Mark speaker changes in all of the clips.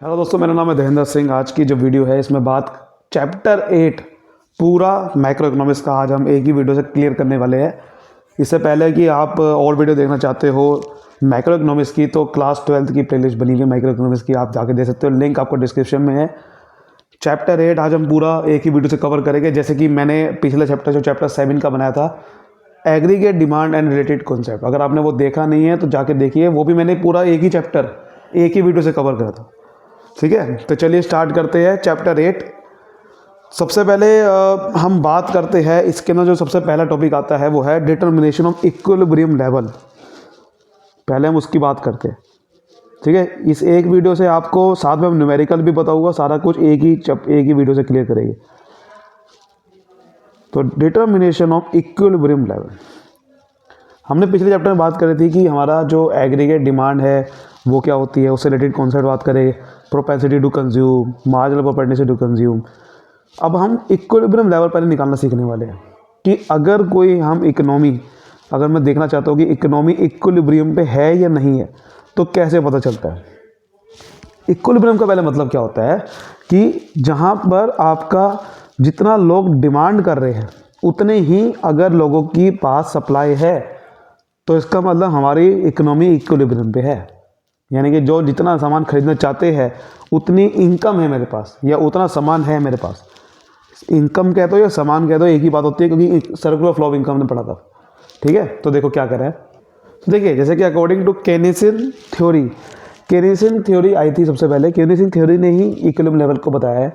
Speaker 1: Hello दोस्तों, मेरा नाम है देवेंद्र सिंह। आज की जो वीडियो है इसमें बात चैप्टर 8 पूरा मैक्रो इकोनॉमिक्स का आज हम एक ही वीडियो से क्लियर करने वाले हैं। इससे पहले कि आप और वीडियो देखना चाहते हो मैक्रो इकोनॉमिक्स की, तो क्लास 12th की प्लेलिस्ट बनी हुई है मैक्रो इकोनॉमिक्स की, आप जाके दे सकते हो, लिंक आपको डिस्क्रिप्शन में है। चैप्टर 8 आज हम पूरा एक ही वीडियो से कवर करेंगे। जैसे कि मैंने पिछले चैप्टर जो चैप्टर 7 का बनाया था, aggregate demand and related concept, अगर आपने वो देखा नहीं है तो जाके देखिए, वो भी मैंने पूरा एक ही चैप्टर एक ही वीडियो से कवर करा था। ठीक है, तो चलिए स्टार्ट करते हैं चैप्टर 8। सबसे पहले हम बात करते हैं इसके अंदर जो सबसे पहला टॉपिक आता है वो है डिटर्मिनेशन ऑफ इक्विलिब्रियम लेवल। पहले हम उसकी बात करते हैं। ठीक है, इस एक वीडियो से आपको साथ में न्यूमेरिकल भी बताऊंगा, सारा कुछ एक ही वीडियो से क्लियर करेंगे। तो डिटर्मिनेशन ऑफ इक्विलिब्रियम लेवल, हमने पिछले चैप्टर में बात करी थी कि हमारा जो एग्रीगेट डिमांड है वो क्या होती है, उससे रिलेटेड कॉन्सेप्ट बात करें, propensity to consume, marginal propensity to consume. अब हम इक्विलिब्रियम लेवल पहले निकालना सीखने वाले हैं कि अगर कोई हम इकोनॉमी, अगर मैं देखना चाहता हूँ कि इकोनॉमी इक्विलिब्रियम पे है या नहीं है, तो कैसे पता चलता है। इक्विलिब्रियम का पहले मतलब क्या होता है कि जहाँ पर आपका जितना लोग डिमांड कर रहे हैं उतने ही अगर लोगों की पास सप्लाई है, तो इसका मतलब हमारी इकोनॉमी इक्विलिब्रियम पे है। यानी कि जो जितना सामान खरीदना चाहते हैं उतनी इनकम है मेरे पास, या उतना सामान है मेरे पास। इनकम कह दो या सामान कह दो, एक ही बात होती है, क्योंकि सर्कुलर फ्लो ऑफ इनकम ने पढ़ा था। ठीक है, तो देखो क्या करें। तो देखिए, जैसे कि अकॉर्डिंग टू केनीसन थ्योरी आई थी सबसे पहले। केनीसन थ्योरी ने ही इक्विलिब्रियम लेवल को बताया है।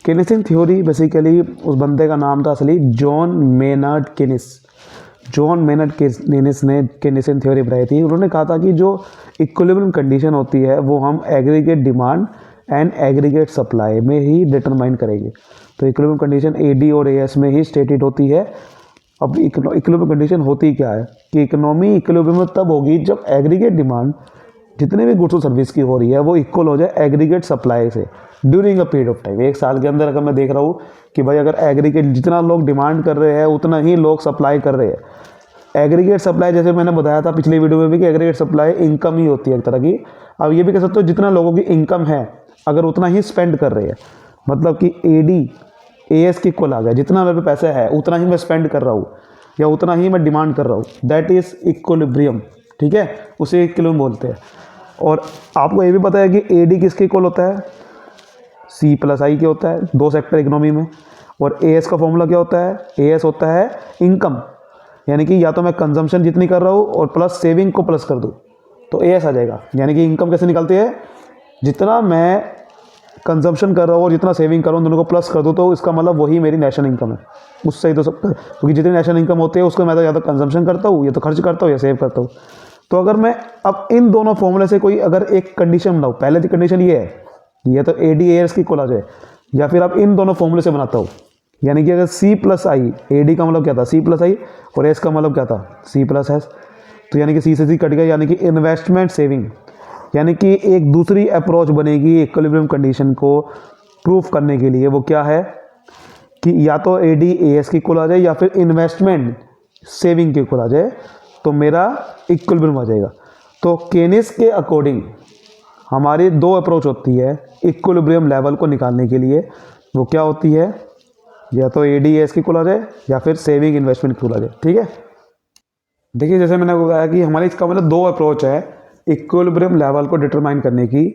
Speaker 1: केनीसन थ्योरी बेसिकली उस बंदे का नाम था असली जॉन मेनर्ड केनिस। जॉन मेनर्ड केनिस ने केनीसन थ्योरी बनाई थी। उन्होंने कहा था कि जो इक्विलिब्रियम कंडीशन होती है वो हम aggregate demand and aggregate supply में ही डिटरमाइन करेंगे। तो इक्विलिब्रियम कंडीशन एडी और एएस में ही स्टेटेड होती है। अब इक्विलिब्रियम कंडीशन होती क्या है कि इकोनॉमी इक्विलिब्रियम में तब होगी जब एग्रीगेट डिमांड जितने भी गुड्स और सर्विस की हो रही है वो इक्वल हो जाए एग्रीगेट सप्लाई से during a period of time. एक साल के अंदर अगर मैं देख रहा हूँ कि भाई अगर एग्रीगेट जितना लोग डिमांड कर रहे हैं उतना ही लोग सप्लाई कर रहे हैं। एग्रीगेट सप्लाई जैसे मैंने बताया था पिछले वीडियो में भी कि एग्रीगेट सप्लाई इनकम ही होती है एक तरह की। अब ये भी कह सकते हो जितना लोगों की इनकम है अगर उतना ही स्पेंड कर रहे हैं, मतलब कि एडी एएस की इक्वल आ गया, जितना मेरे पे पैसा है उतना ही मैं स्पेंड कर रहा हूँ या उतना ही मैं डिमांड कर रहा हूँ, दैट इज़ इक्विलिब्रियम। ठीक है, उसे इक्विलिब्रियम बोलते हैं। और आपको ये भी पता है कि एडी किसके इक्वल होता है, सी प्लस आई के होता है दो सेक्टर इकोनॉमी में। और एएस का फॉर्मूला क्या होता है, एएस होता है इनकम, यानी कि या तो मैं कंजम्पशन जितनी कर रहा हूँ और प्लस सेविंग को प्लस कर दूँ तो एएस आ जाएगा। यानी कि इनकम कैसे निकलती है, जितना मैं कंजम्पशन कर रहा हूँ और जितना सेविंग कर रहा हूँ दोनों को प्लस कर दूँ तो इसका मतलब वही मेरी नेशनल इनकम है। उससे ही तो सब, क्योंकि जितनी नेशनल इनकम होती है उसको मैं तो या तो कंजम्पशन करता हूँ या तो खर्च करता हूँ या सेव करता हूँ। तो अगर मैं अब इन दोनों फॉर्मूले से कोई अगर एक कंडीशन बनाऊँ, पहले की कंडीशन ये है ये तो एडी एएस की इक्वल आ जाए, या फिर अब इन दोनों फॉर्मूले से बनाता हूँ। यानी कि अगर सी प्लस आई, एडी का मतलब क्या था सी प्लस आई, और एस का मतलब क्या था सी प्लस एस, तो यानी कि सी से सी कट गया, यानी कि इन्वेस्टमेंट सेविंग। यानी कि एक दूसरी अप्रोच बनेगी इक्विलिब्रियम कंडीशन को प्रूफ करने के लिए। वो क्या है कि या तो एडी एएस की इक्वल आ जाए या फिर इन्वेस्टमेंट सेविंग की इक्वल आ जाए, तो मेरा इक्विलिब्रियम आ जाएगा। तो केनिस के अकॉर्डिंग हमारी दो अप्रोच होती है इक्विलिब्रियम लेवल को निकालने के लिए। वो क्या होती है, या तो एडीएस की इक्वल आ जाए या फिर सेविंग इन्वेस्टमेंट की इक्वल आ जाए। ठीक है, देखिए जैसे मैंने बताया कि हमारे इसका मतलब दो अप्रोच है इक्विलिब्रियम लेवल को डिटरमाइन करने की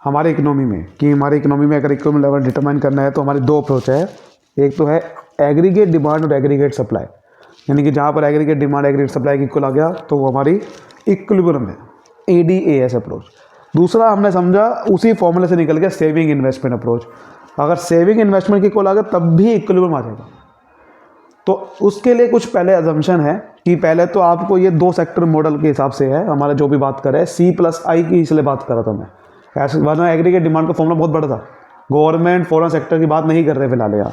Speaker 1: हमारे इकोनॉमी में, कि हमारी इकोनॉमी में अगर इक्विलिब्रियम लेवल डिटरमाइन करना है तो हमारी दो अप्रोच है। एक तो है एग्रीगेट डिमांड और एग्रीगेट सप्लाई, यानी कि जहाँ पर एग्रीगेट डिमांड एग्रीगेट सप्लाई की इक्वल आ गया तो वो हमारी इक्विलिब्रियम है, एडीएएस अप्रोच। दूसरा हमने समझा उसी फॉर्मूले से निकल गया सेविंग इन्वेस्टमेंट अप्रोच। अगर सेविंग इन्वेस्टमेंट की इक्वल आ गया तब भी इक्विलिब्रियम आ जाएगा। तो उसके लिए कुछ पहले अजम्पशन है कि पहले तो आपको ये दो सेक्टर मॉडल के हिसाब से है हमारा जो भी बात करे, सी प्लस आई की इसलिए बात कर रहा था मैं, ऐसे वरना एग्रीगेट डिमांड का फॉर्मूला बहुत बड़ा था। गवर्नमेंट फॉरेन सेक्टर की बात नहीं कर रहे फिलहाल यहाँ।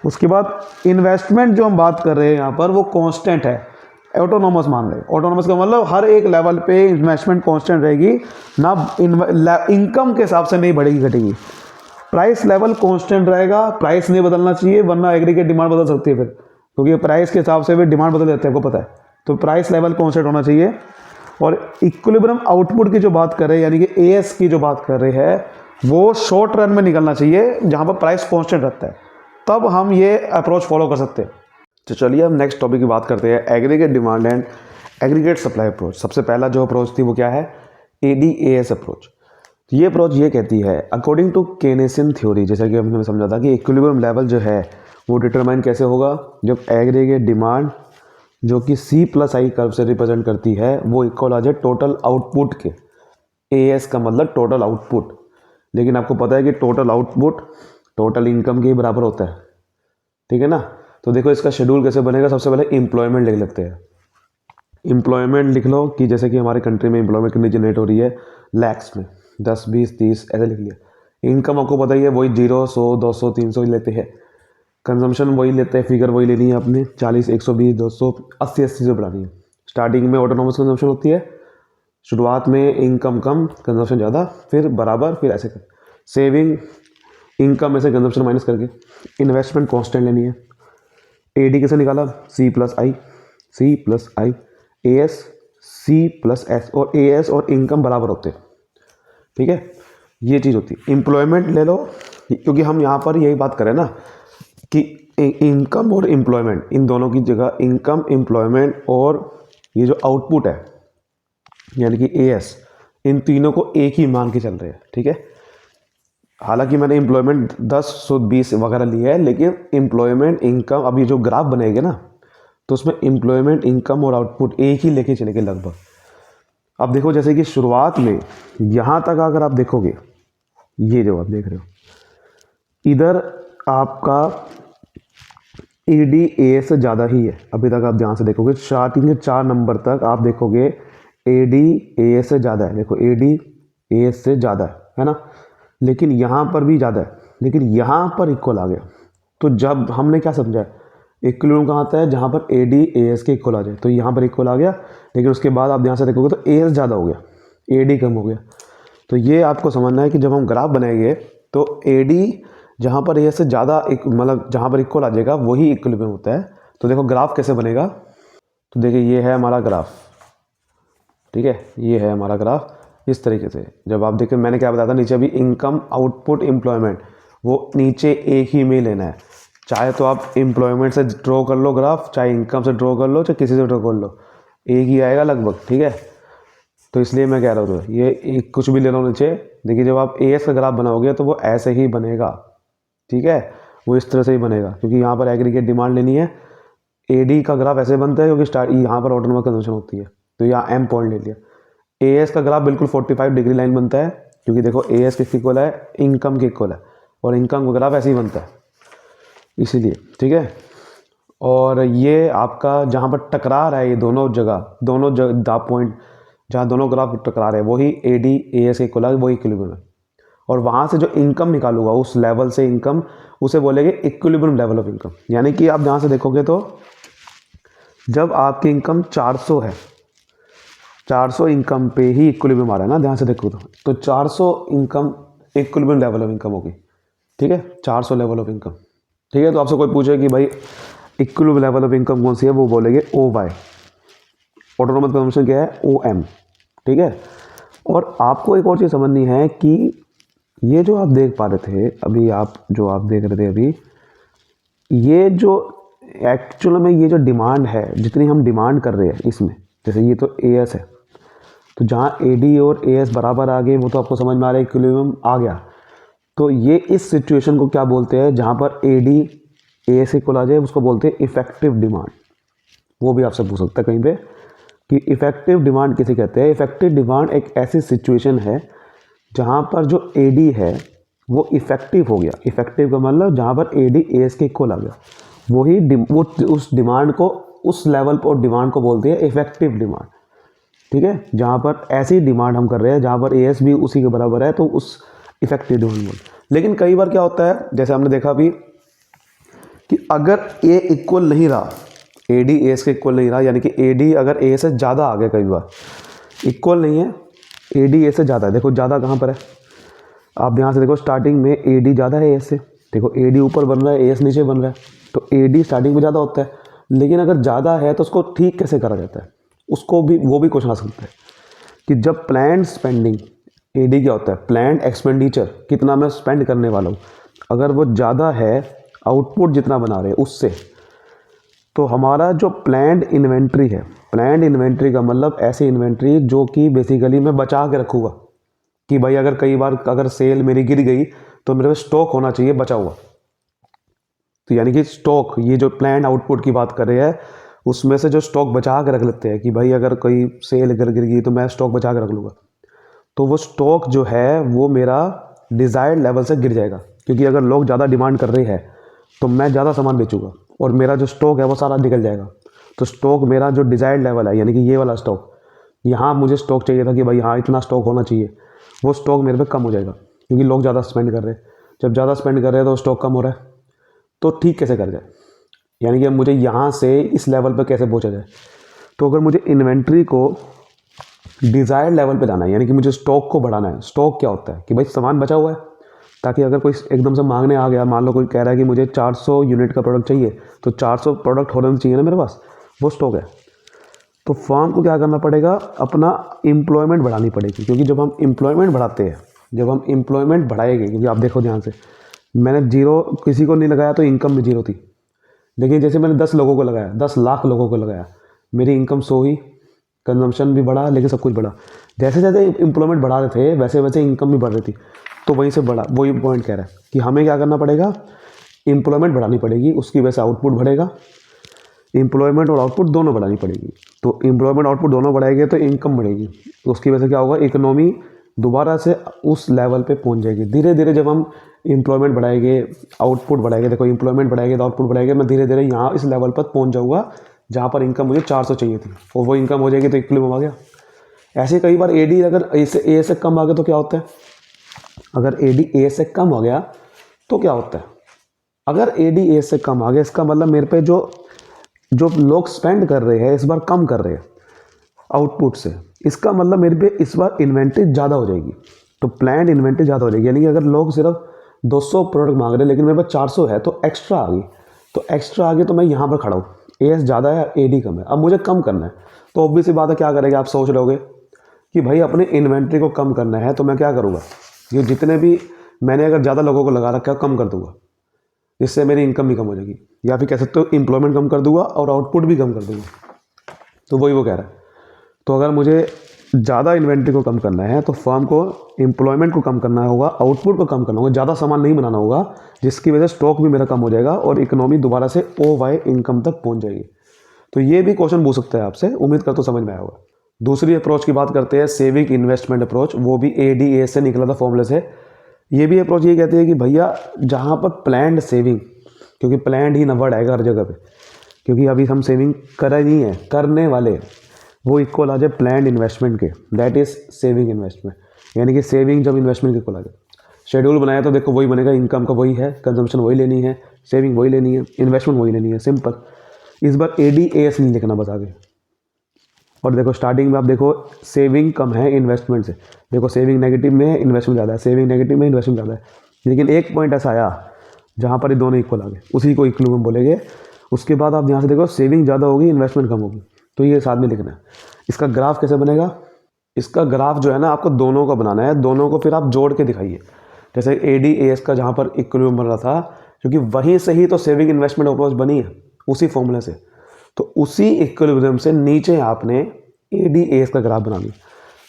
Speaker 1: उसके बाद इन्वेस्टमेंट जो हम बात कर रहे हैं यहाँ पर वो कांस्टेंट है, ऑटोनॉमस मान रहे। ऑटोनॉमस का मतलब हर एक लेवल पे इन्वेस्टमेंट कांस्टेंट रहेगी, ना इनकम के हिसाब से नहीं बढ़ेगी घटेगी। प्राइस लेवल कांस्टेंट रहेगा, प्राइस नहीं बदलना चाहिए वरना एग्रीगेट डिमांड बदल सकती है फिर, क्योंकि प्राइस के हिसाब से भी डिमांड बदल जाती है, आपको पता है। तो प्राइस लेवल कांस्टेंट होना चाहिए। और इक्विलिब्रियम आउटपुट की जो बात कर रहे हैं, यानी कि एएस की जो बात कर रहे हैं, वो शॉर्ट रन में निकलना चाहिए जहाँ पर प्राइस कांस्टेंट रहता है, तब हम ये अप्रोच फॉलो कर सकते हैं। तो चलिए हम नेक्स्ट टॉपिक की बात करते हैं, aggregate demand and aggregate supply approach. सबसे पहला जो अप्रोच थी वो क्या है, ADAS अप्रोच। ये अप्रोच ये कहती है अकॉर्डिंग टू केनेसियन थ्योरी, जैसा कि हमने समझा था कि इक्विलिब्रियम लेवल जो है वो डिटरमाइन कैसे होगा, जब एग्रीगेट डिमांड जो कि C+I कर्व से रिप्रेजेंट करती है वो इक्वल आ जाए टोटल आउटपुट के। AS का मतलब टोटल आउटपुट, लेकिन आपको पता है कि टोटल आउटपुट टोटल इनकम के बराबर होता है, ठीक है ना। तो देखो इसका शेड्यूल कैसे बनेगा, सबसे पहले एम्प्लॉयमेंट लिख लेते हैं। एम्प्लॉयमेंट लिख लो कि जैसे कि हमारे कंट्री में एम्प्लॉयमेंट कितनी जनरेट हो रही है, लैक्स में, 10 20 30 ऐसे लिख लिया। इनकम आपको पता ही है वही 0 100 200 300 ही लेते हैं। कंजम्पशन वही लेते हैं, फिगर वही लेनी है आपने, 40 120 200 80 80 से बढ़ानी है। स्टार्टिंग में ऑटोनोमस कंजम्पशन होती है, शुरुआत में इनकम कम कंजम्पशन ज़्यादा, फिर बराबर, फिर ऐसे कर सेविंग इनकम में से कंजम्पशन माइनस करके। इन्वेस्टमेंट कांस्टेंट लेनी है। AD कैसे निकाला, C+I AS C+S, और AS और इनकम बराबर होते हैं, ठीक है। ये चीज़ होती है। एम्प्लॉयमेंट ले लो, क्योंकि हम यहाँ पर यही बात करें ना कि इनकम और एम्प्लॉयमेंट, इन दोनों की जगह इनकम एम्प्लॉयमेंट और ये जो आउटपुट है यानी कि AS, इन तीनों को एक ही मान के चल रहे हैं, ठीक है। हालांकि मैंने एम्प्लॉयमेंट 10 100 20 वगैरह लिया है, लेकिन एम्प्लॉयमेंट इनकम, अभी जो ग्राफ बनेगा ना तो उसमें एम्प्लॉयमेंट इनकम और आउटपुट एक ही लेके चलेंगे लगभग। अब देखो जैसे कि शुरुआत में यहाँ तक अगर आप देखोगे, ये जो आप देख रहे हो इधर आपका ADAS से ज़्यादा ही है। अभी तक आप ध्यान से देखोगे स्टार्टिंग के 4 नंबर तक आप देखोगे ADAS से ज़्यादा है। देखो ADAS से ज़्यादा है ना, लेकिन यहाँ पर भी ज़्यादा है, लेकिन यहाँ पर इक्वल आ गया। तो जब हमने क्या समझा, इक्विलिब्रियम कहाँ आता है, जहाँ पर ADAS के इक्वल आ जाए। तो यहाँ पर इक्वल आ गया, लेकिन उसके बाद आप ध्यान से देखोगे तो AS ज़्यादा हो गया, AD कम हो गया। तो ये आपको समझना है कि जब हम ग्राफ बनाएंगे तो AD जहाँ पर AS से ज़्यादा मतलब जहाँ पर इक्वल आ जाएगा वही इक्विलिब्रियम होता है। तो देखो ग्राफ कैसे बनेगा, तो देखिए ये है हमारा ग्राफ, ठीक है, ये है हमारा ग्राफ। इस तरीके से जब आप देखें, मैंने क्या बताया था नीचे अभी, इनकम आउटपुट एम्प्लॉयमेंट, वो नीचे एक ही में लेना है। चाहे तो आप एम्प्लॉयमेंट से ड्रॉ कर लो ग्राफ, चाहे इनकम से ड्रॉ कर लो, चाहे किसी से ड्रॉ कर लो, एक ही आएगा लगभग, ठीक है। तो इसलिए मैं कह रहा हूँ ये एक कुछ भी ले लो नीचे। देखिए जब आप AS का ग्राफ बनाओगे तो वो ऐसे ही बनेगा, ठीक है, वो इस तरह से ही बनेगा, क्योंकि यहाँ पर एग्रीगेट डिमांड लेनी है। AD का ग्राफ ऐसे बनता है क्योंकि स्टार्ट यहाँ पर ऑटोनोमस कंजम्पशन होती है, तो यहाँ M पॉइंट ले लिया। AS का ग्राफ बिल्कुल 45 डिग्री लाइन बनता है, क्योंकि देखो AS किसके इक्वल है, इनकम के इक्वल है, और इनकम का ग्राफ ऐसे ही बनता है इसीलिए, ठीक है। और ये आपका जहाँ पर टकरा रहा है, ये दोनों जगह पॉइंट जहाँ दोनों ग्राफ टकरा रहे हैं वही ADAS के इक्वल है, वही इक्विलिब्रियम है। और वहाँ से जो इनकम निकालूंगा उस लेवल से इनकम, उसे बोलेंगे इक्विलिब्रियम लेवल ऑफ इनकम। यानी कि आप जहाँ से देखोगे तो जब आपकी इनकम 400 है, 400 इनकम पे ही इक्विलिब्रियम आ रहा है ना, ध्यान से देखो तो 400 income equilibrium level of income होगी, ठीक है, 400 लेवल ऑफ इनकम, ठीक है। तो आपसे कोई पूछे कि भाई इक्विलिब्रियम लेवल ऑफ इनकम कौन सी है, वो बोलेंगे OY। ऑटोनोमस कंजम्पशन क्या है, OM, ठीक है। और आपको एक और चीज़ समझनी है कि ये जो आप देख पा रहे थे अभी, आप जो आप देख रहे थे अभी, ये जो एक्चुअल में ये जो डिमांड है, जितनी हम डिमांड कर रहे हैं इसमें, जैसे ये तो AS है, तो जहाँ AD और AS बराबर आ गए वो तो आपको समझ में आ रहा है, इक्विलिब्रियम आ गया। तो ये इस सिचुएशन को क्या बोलते हैं, जहाँ पर AD AS इक्वल आ जाए उसको बोलते हैं इफेक्टिव डिमांड। वो भी आपसे पूछ सकता है कहीं पे कि इफेक्टिव डिमांड किसे कहते हैं। इफेक्टिव डिमांड एक ऐसी सिचुएशन है जहाँ पर जो AD है वो इफेक्टिव हो गया। इफेक्टिव का मतलब जहाँ पर AD AS के इक्वल आ गया, वही वो उस डिमांड को, उस लेवल पर डिमांड को बोलते हैं इफेक्टिव डिमांड, ठीक है। जहाँ पर ऐसी डिमांड हम कर रहे हैं जहाँ पर AS भी उसी के बराबर है, तो उस इफेक्टिव डिमांड बोलते हैं। लेकिन कई बार क्या होता है, जैसे हमने देखा अभी कि अगर A इक्वल नहीं रहा, AD AS के इक्वल नहीं रहा, यानी कि AD अगर AS से ज़्यादा आ गया, कई बार इक्वल नहीं है, AD AS से ज़्यादा है। देखो ज़्यादा कहाँ पर है, आप ध्यान से देखो, स्टार्टिंग में AD ज़्यादा है AS से। देखो AD ऊपर बन रहा है, AS नीचे बन रहा है, तो AD स्टार्टिंग में ज़्यादा होता है। लेकिन अगर ज़्यादा है तो उसको ठीक कैसे करा जाता है, उसको भी वो भी क्वेश्चन आ सकता है कि जब प्लान स्पेंडिंग एडी क्या होता है? प्लान्ड एक्सपेंडिचर, कितना मैं स्पेंड करने वाला हूँ। अगर वो ज़्यादा है आउटपुट जितना बना रहे हैं उससे, तो हमारा जो प्लान्ड इन्वेंट्री है, प्लान्ड इन्वेंट्री का मतलब ऐसी इन्वेंट्री जो कि बेसिकली मैं बचा के रखूँगा कि भाई अगर कई बार अगर सेल मेरी गिर गई तो मेरे पास स्टॉक होना चाहिए बचा हुआ। तो यानी कि स्टॉक, ये जो प्लान्ड आउटपुट की बात कर रहे हैं उसमें से जो स्टॉक बचा के रख लेते हैं कि भाई अगर कोई सेल गिर गई तो मैं स्टॉक बचा के रख लूँगा, तो वो स्टॉक जो है वो मेरा डिज़ायर्ड लेवल से गिर जाएगा, क्योंकि अगर लोग ज़्यादा डिमांड कर रहे हैं तो मैं ज़्यादा सामान बेचूंगा और मेरा जो स्टॉक है वो सारा निकल जाएगा। तो स्टॉक मेरा जो डिज़ायर्ड लेवल है, यानी कि ये वाला स्टॉक, यहाँ मुझे स्टॉक चाहिए था कि भाई हाँ इतना स्टॉक होना चाहिए, वो स्टॉक मेरे पे कम हो जाएगा क्योंकि लोग ज़्यादा स्पेंड कर रहे हैं। जब ज़्यादा स्पेंड कर रहे हैं तो स्टॉक कम हो रहा है, तो ठीक कैसे कर जाए, यानी कि मुझे यहाँ से इस लेवल पर कैसे पहुँचा जाए। तो अगर मुझे इन्वेंट्री को डिज़ायर्ड लेवल पे लाना है, यानी कि मुझे स्टॉक को बढ़ाना है। स्टॉक क्या होता है कि भाई सामान बचा हुआ है, ताकि अगर कोई एकदम से मांगने आ गया, मान लो कोई कह रहा है कि मुझे 400 यूनिट का प्रोडक्ट चाहिए, तो 400 प्रोडक्ट होना चाहिए ना मेरे पास, वो स्टॉक है। तो फर्म को क्या करना पड़ेगा, अपना एम्प्लॉयमेंट बढ़ानी पड़ेगी, क्योंकि जब हम एम्प्लॉयमेंट बढ़ाते हैं, जब हम एम्प्लॉयमेंट बढ़ाएंगे, क्योंकि आप देखो ध्यान से, मैंने जीरो किसी को नहीं लगाया तो इनकम भी जीरो थी, लेकिन जैसे मैंने 10 लोगों को लगाया, 10 लाख लोगों को लगाया, मेरी इनकम 100 हुई, कंजम्पशन भी बढ़ा, लेकिन सब कुछ बढ़ा। जैसे जैसे एम्प्लॉयमेंट बढ़ा रहे थे वैसे वैसे इनकम भी बढ़ रही थी, तो वहीं से बढ़ा। वही पॉइंट कह रहा है कि हमें क्या करना पड़ेगा, एम्प्लॉयमेंट बढ़ानी पड़ेगी, उसकी वजह से आउटपुट बढ़ेगा। एम्प्लॉयमेंट और आउटपुट दोनों बढ़ानी पड़ेगी, तो एम्प्लॉयमेंट आउटपुट दोनों बढ़ाएंगे तो इनकम बढ़ेगी, उसकी वजह से क्या होगा, इकोनॉमी दोबारा से उस लेवल पे पहुंच जाएगी। धीरे धीरे जब हम एम्प्लॉयमेंट बढ़ाएंगे, आउटपुट बढ़ाएंगे, देखो एम्प्लॉयमेंट बढ़ाएंगे तो आउटपुट बढ़ाएंगे, मैं धीरे धीरे यहाँ इस लेवल पर पहुंच जाऊँगा जहाँ पर इनकम मुझे 400 चाहिए थी, और वो इनकम हो जाएगी तो इक्विलिब्रियम आ गया। ऐसे कई बार एडी अगर ए से कम आ गया तो क्या होता है, अगर एडी ए से कम हो गया तो क्या होता है, अगर एडी ए से कम आ गया इसका मतलब मेरे पे जो जो लोग स्पेंड कर रहे हैं इस बार कम कर रहे हैं आउटपुट से, इसका मतलब मेरे पे इस बार इन्वेंट्री ज़्यादा हो जाएगी, तो प्लान्ड इन्वेंट्री ज़्यादा हो जाएगी। यानी कि अगर लोग सिर्फ 200 प्रोडक्ट मांग रहे हैं लेकिन मेरे पास 400 है, तो एक्स्ट्रा आ गई, तो एक्स्ट्रा आ गई तो मैं यहाँ पर खड़ा हूँ, एस ज़्यादा है एडी कम है, अब मुझे कम करना है। तो ऑब्वियस सी बात है, क्या करेंगे, आप सोच रहोगे कि भाई अपने इन्वेंट्री को कम करना है तो मैं क्या करूँगा, ये जितने भी मैंने अगर ज़्यादा लोगों को लगा रखा है कम कर दूंगा, जिससे मेरी इनकम भी कम हो जाएगी, या फिर कह सकते हो एम्प्लॉयमेंट कम कर दूंगा और आउटपुट भी कम कर दूंगा। तो वही वो कह रहा है। तो अगर मुझे ज़्यादा इन्वेंट्री को कम करना है तो फर्म को एम्प्लॉयमेंट को कम करना होगा, आउटपुट को कम करना होगा, ज़्यादा सामान नहीं बनाना होगा, जिसकी वजह से स्टॉक भी मेरा कम हो जाएगा और इकोनॉमी दोबारा से ओ वाई इनकम तक पहुंच जाएगी। तो ये भी क्वेश्चन पूछ सकता है आपसे, उम्मीद कर तो समझ में आया होगा। दूसरी अप्रोच की बात करते हैं, सेविंग इन्वेस्टमेंट अप्रोच, वो भी ADA से निकला था फॉर्मूले से। ये भी अप्रोच ये कहती है कि भैया जहाँ पर प्लान्ड सेविंग, क्योंकि प्लान्ड ही ना वर्ड आएगा हर जगह पे, क्योंकि अभी हम सेविंग कर रहे नहीं है, करने वाले, वो इक्वल आ जाए प्लान्ड इन्वेस्टमेंट के, दैट इज सेविंग इन्वेस्टमेंट। यानी कि सेविंग जब इन्वेस्टमेंट के इक्वल आ जाए, शेड्यूल बनाया तो देखो वही बनेगा, इनकम का वही है, कंजम्पशन वही लेनी है, सेविंग वही लेनी है, इन्वेस्टमेंट वही लेनी है, सिंपल। इस बार ADAS नहीं लिखना बस आगे। और देखो स्टार्टिंग में आप देखो सेविंग कम है इन्वेस्टमेंट से, देखो सेविंग नेगेटिव में है, इन्वेस्टमेंट ज़्यादा है, सेविंग नेगेटिव में, इन्वेस्टमेंट ज़्यादा है, लेकिन एक पॉइंट ऐसा आया जहाँ पर ये दोनों इक्वल आ गए, उसी को इक्विलिब्रियम बोलेंगे। उसके बाद आप ध्यान से देखो सेविंग ज़्यादा होगी, इन्वेस्टमेंट कम होगी, तो ये साथ में लिखना है। इसका ग्राफ कैसे बनेगा, इसका ग्राफ जो है ना आपको दोनों का बनाना है, दोनों को फिर आप जोड़ के दिखाइए। जैसे ADAS का जहाँ पर इक्विलिब्रियम बन रहा था, क्योंकि वहीं से ही तो सेविंग इन्वेस्टमेंट अप्रोच बनी है, उसी फॉर्मूले से, तो उसी इक्विलिब्रियम से नीचे आपने ADAS का ग्राफ बना लिया।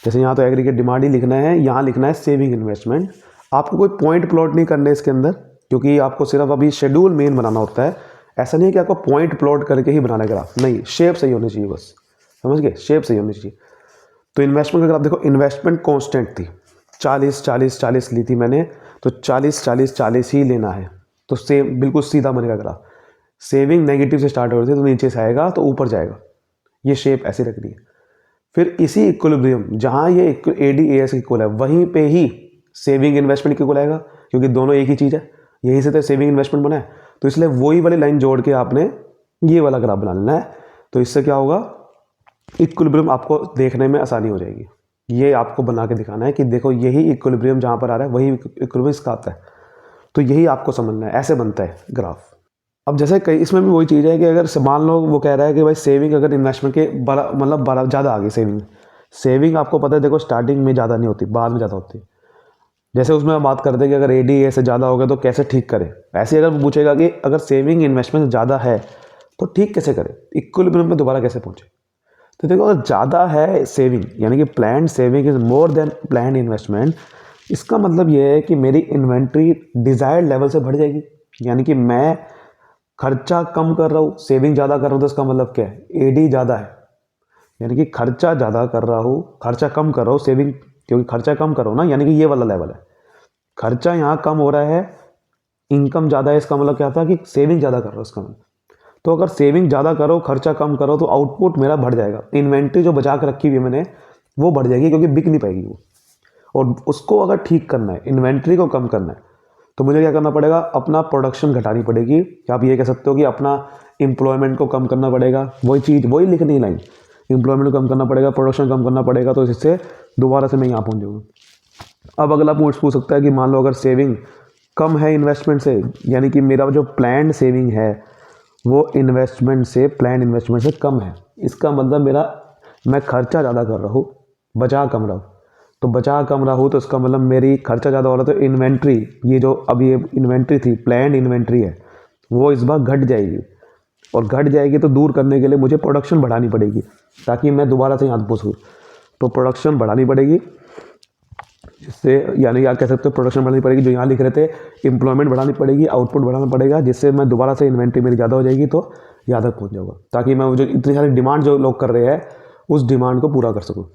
Speaker 1: जैसे यहाँ तो एग्रीगेट डिमांड ही लिखना है, यहाँ लिखना है सेविंग इन्वेस्टमेंट। आपको कोई पॉइंट प्लॉट नहीं करने इसके अंदर, क्योंकि आपको सिर्फ अभी शेड्यूल मेन बनाना होता है। ऐसा नहीं है कि आपको पॉइंट प्लॉट करके ही बनाना है ग्राफ, नहीं, शेप सही होनी चाहिए बस, समझ गए, शेप सही होनी चाहिए। तो इन्वेस्टमेंट का ग्राफ देखो, इन्वेस्टमेंट कांस्टेंट थी, 40-40-40 ली थी मैंने, तो 40-40-40 ही लेना है, तो सेम बिल्कुल सीधा बनेगा ग्राफ। सेविंग नेगेटिव से स्टार्ट हो रही थी तो नीचे से आएगा तो ऊपर जाएगा, ये शेप ऐसे रखनी है। फिर इसी इक्विलिब्रियम जहाँ ये ADAS इक्वल है, वहीं पे ही सेविंग इन्वेस्टमेंट इक्वल आएगा, क्योंकि दोनों एक ही चीज़ है, यहीं से तो सेविंग इन्वेस्टमेंट बना है, तो इसलिए वही वाली लाइन जोड़ के आपने ये वाला ग्राफ बना लेना है। तो इससे क्या होगा, इक्विलिब्रियम आपको देखने में आसानी हो जाएगी। ये आपको बना के दिखाना है कि देखो यही इक्विलिब्रियम जहाँ पर आ रहा है वही इक्विलिब्रियम इसका आता है, तो यही आपको समझना है, ऐसे बनता है ग्राफ। अब जैसे कई इसमें भी वही चीज़ है कि अगर मान लो वो कह रहा है कि भाई सेविंग अगर इन्वेस्टमेंट के मतलब ज़्यादा आ गई, सेविंग आपको पता है देखो स्टार्टिंग में ज़्यादा नहीं होती, बाद में ज़्यादा होती है। जैसे उसमें हम बात करते हैं कि अगर ADA से ज़्यादा हो गया तो कैसे ठीक करें, ऐसे अगर पूछेगा कि अगर सेविंग इन्वेस्टमेंट ज़्यादा है तो ठीक कैसे करें, इक्विलिब्रियम में दोबारा कैसे पहुँचे। तो देखो अगर ज़्यादा है सेविंग, यानी कि plan saving is more than plan investment, इसका मतलब ये है कि मेरी इन्वेंट्री डिज़ायर्ड लेवल से बढ़ जाएगी। यानी कि मैं खर्चा कम कर रहा हूँ, सेविंग ज़्यादा कर रहा हूँ, तो इसका मतलब क्या है, AD ज़्यादा है। यानी कि खर्चा ज़्यादा कर रहा हूँ, खर्चा कम कर रहा हूँ, सेविंग, क्योंकि खर्चा कम करो ना, यानी कि ये वाला लेवल है। खर्चा यहाँ कम हो रहा है, इनकम ज़्यादा है, इसका मतलब क्या था कि सेविंग ज़्यादा कर रहा हूँ इसका मतलब। तो अगर सेविंग ज़्यादा करो, खर्चा कम करो, तो आउटपुट मेरा बढ़ जाएगा। इन्वेंट्री जो बचा के रखी हुई है मैंने, वो बढ़ जाएगी, क्योंकि बिक नहीं पाएगी वो। और उसको अगर ठीक करना है, इन्वेंट्री को कम करना है, तो मुझे क्या करना पड़ेगा, अपना प्रोडक्शन घटानी पड़ेगी। आप ये कह सकते हो कि अपना एम्प्लॉयमेंट को कम करना पड़ेगा। वही चीज़, वही लिखनी लाइन, एम्प्लॉयमेंट को कम करना पड़ेगा, प्रोडक्शन कम करना पड़ेगा, तो इससे दोबारा से मैं यहाँ पहुँच जाऊँगा। अब अगला पूछ सकता है कि मान लो अगर सेविंग कम है इन्वेस्टमेंट से, यानी कि मेरा जो प्लान्ड सेविंग है वो इन्वेस्टमेंट से, प्लान इन्वेस्टमेंट से कम है, इसका मतलब मैं खर्चा ज़्यादा कर रहा हूँ, बचा कम रहा हूँ। तो बचा कम रहा हूँ तो इसका मतलब मेरी खर्चा ज़्यादा हो रहा है, तो इन्वेंट्री, ये जो अब ये इन्वेंट्री थी, प्लान इन्वेंट्री है, वो इस बार घट जाएगी। और घट जाएगी तो दूर करने के लिए मुझे प्रोडक्शन बढ़ानी पड़ेगी, ताकि मैं दोबारा से यहाँ पहुँच सकूँ। तो प्रोडक्शन बढ़ानी पड़ेगी, जिससे, यानी कि आप कह सकते हो प्रोडक्शन बढ़ानी पड़ेगी, जो यहाँ लिख रहे थे, एम्प्लॉयमेंट बढ़ानी पड़ेगी, आउटपुट बढ़ाना पड़ेगा, जिससे मैं दोबारा से इन्वेंट्री मेरी ज़्यादा हो जाएगी, तो यहाँ तक पहुँच जाऊँगा, ताकि मैं जो इतनी सारी डिमांड जो लोग कर रहे हैं उस डिमांड को पूरा कर सकूँ।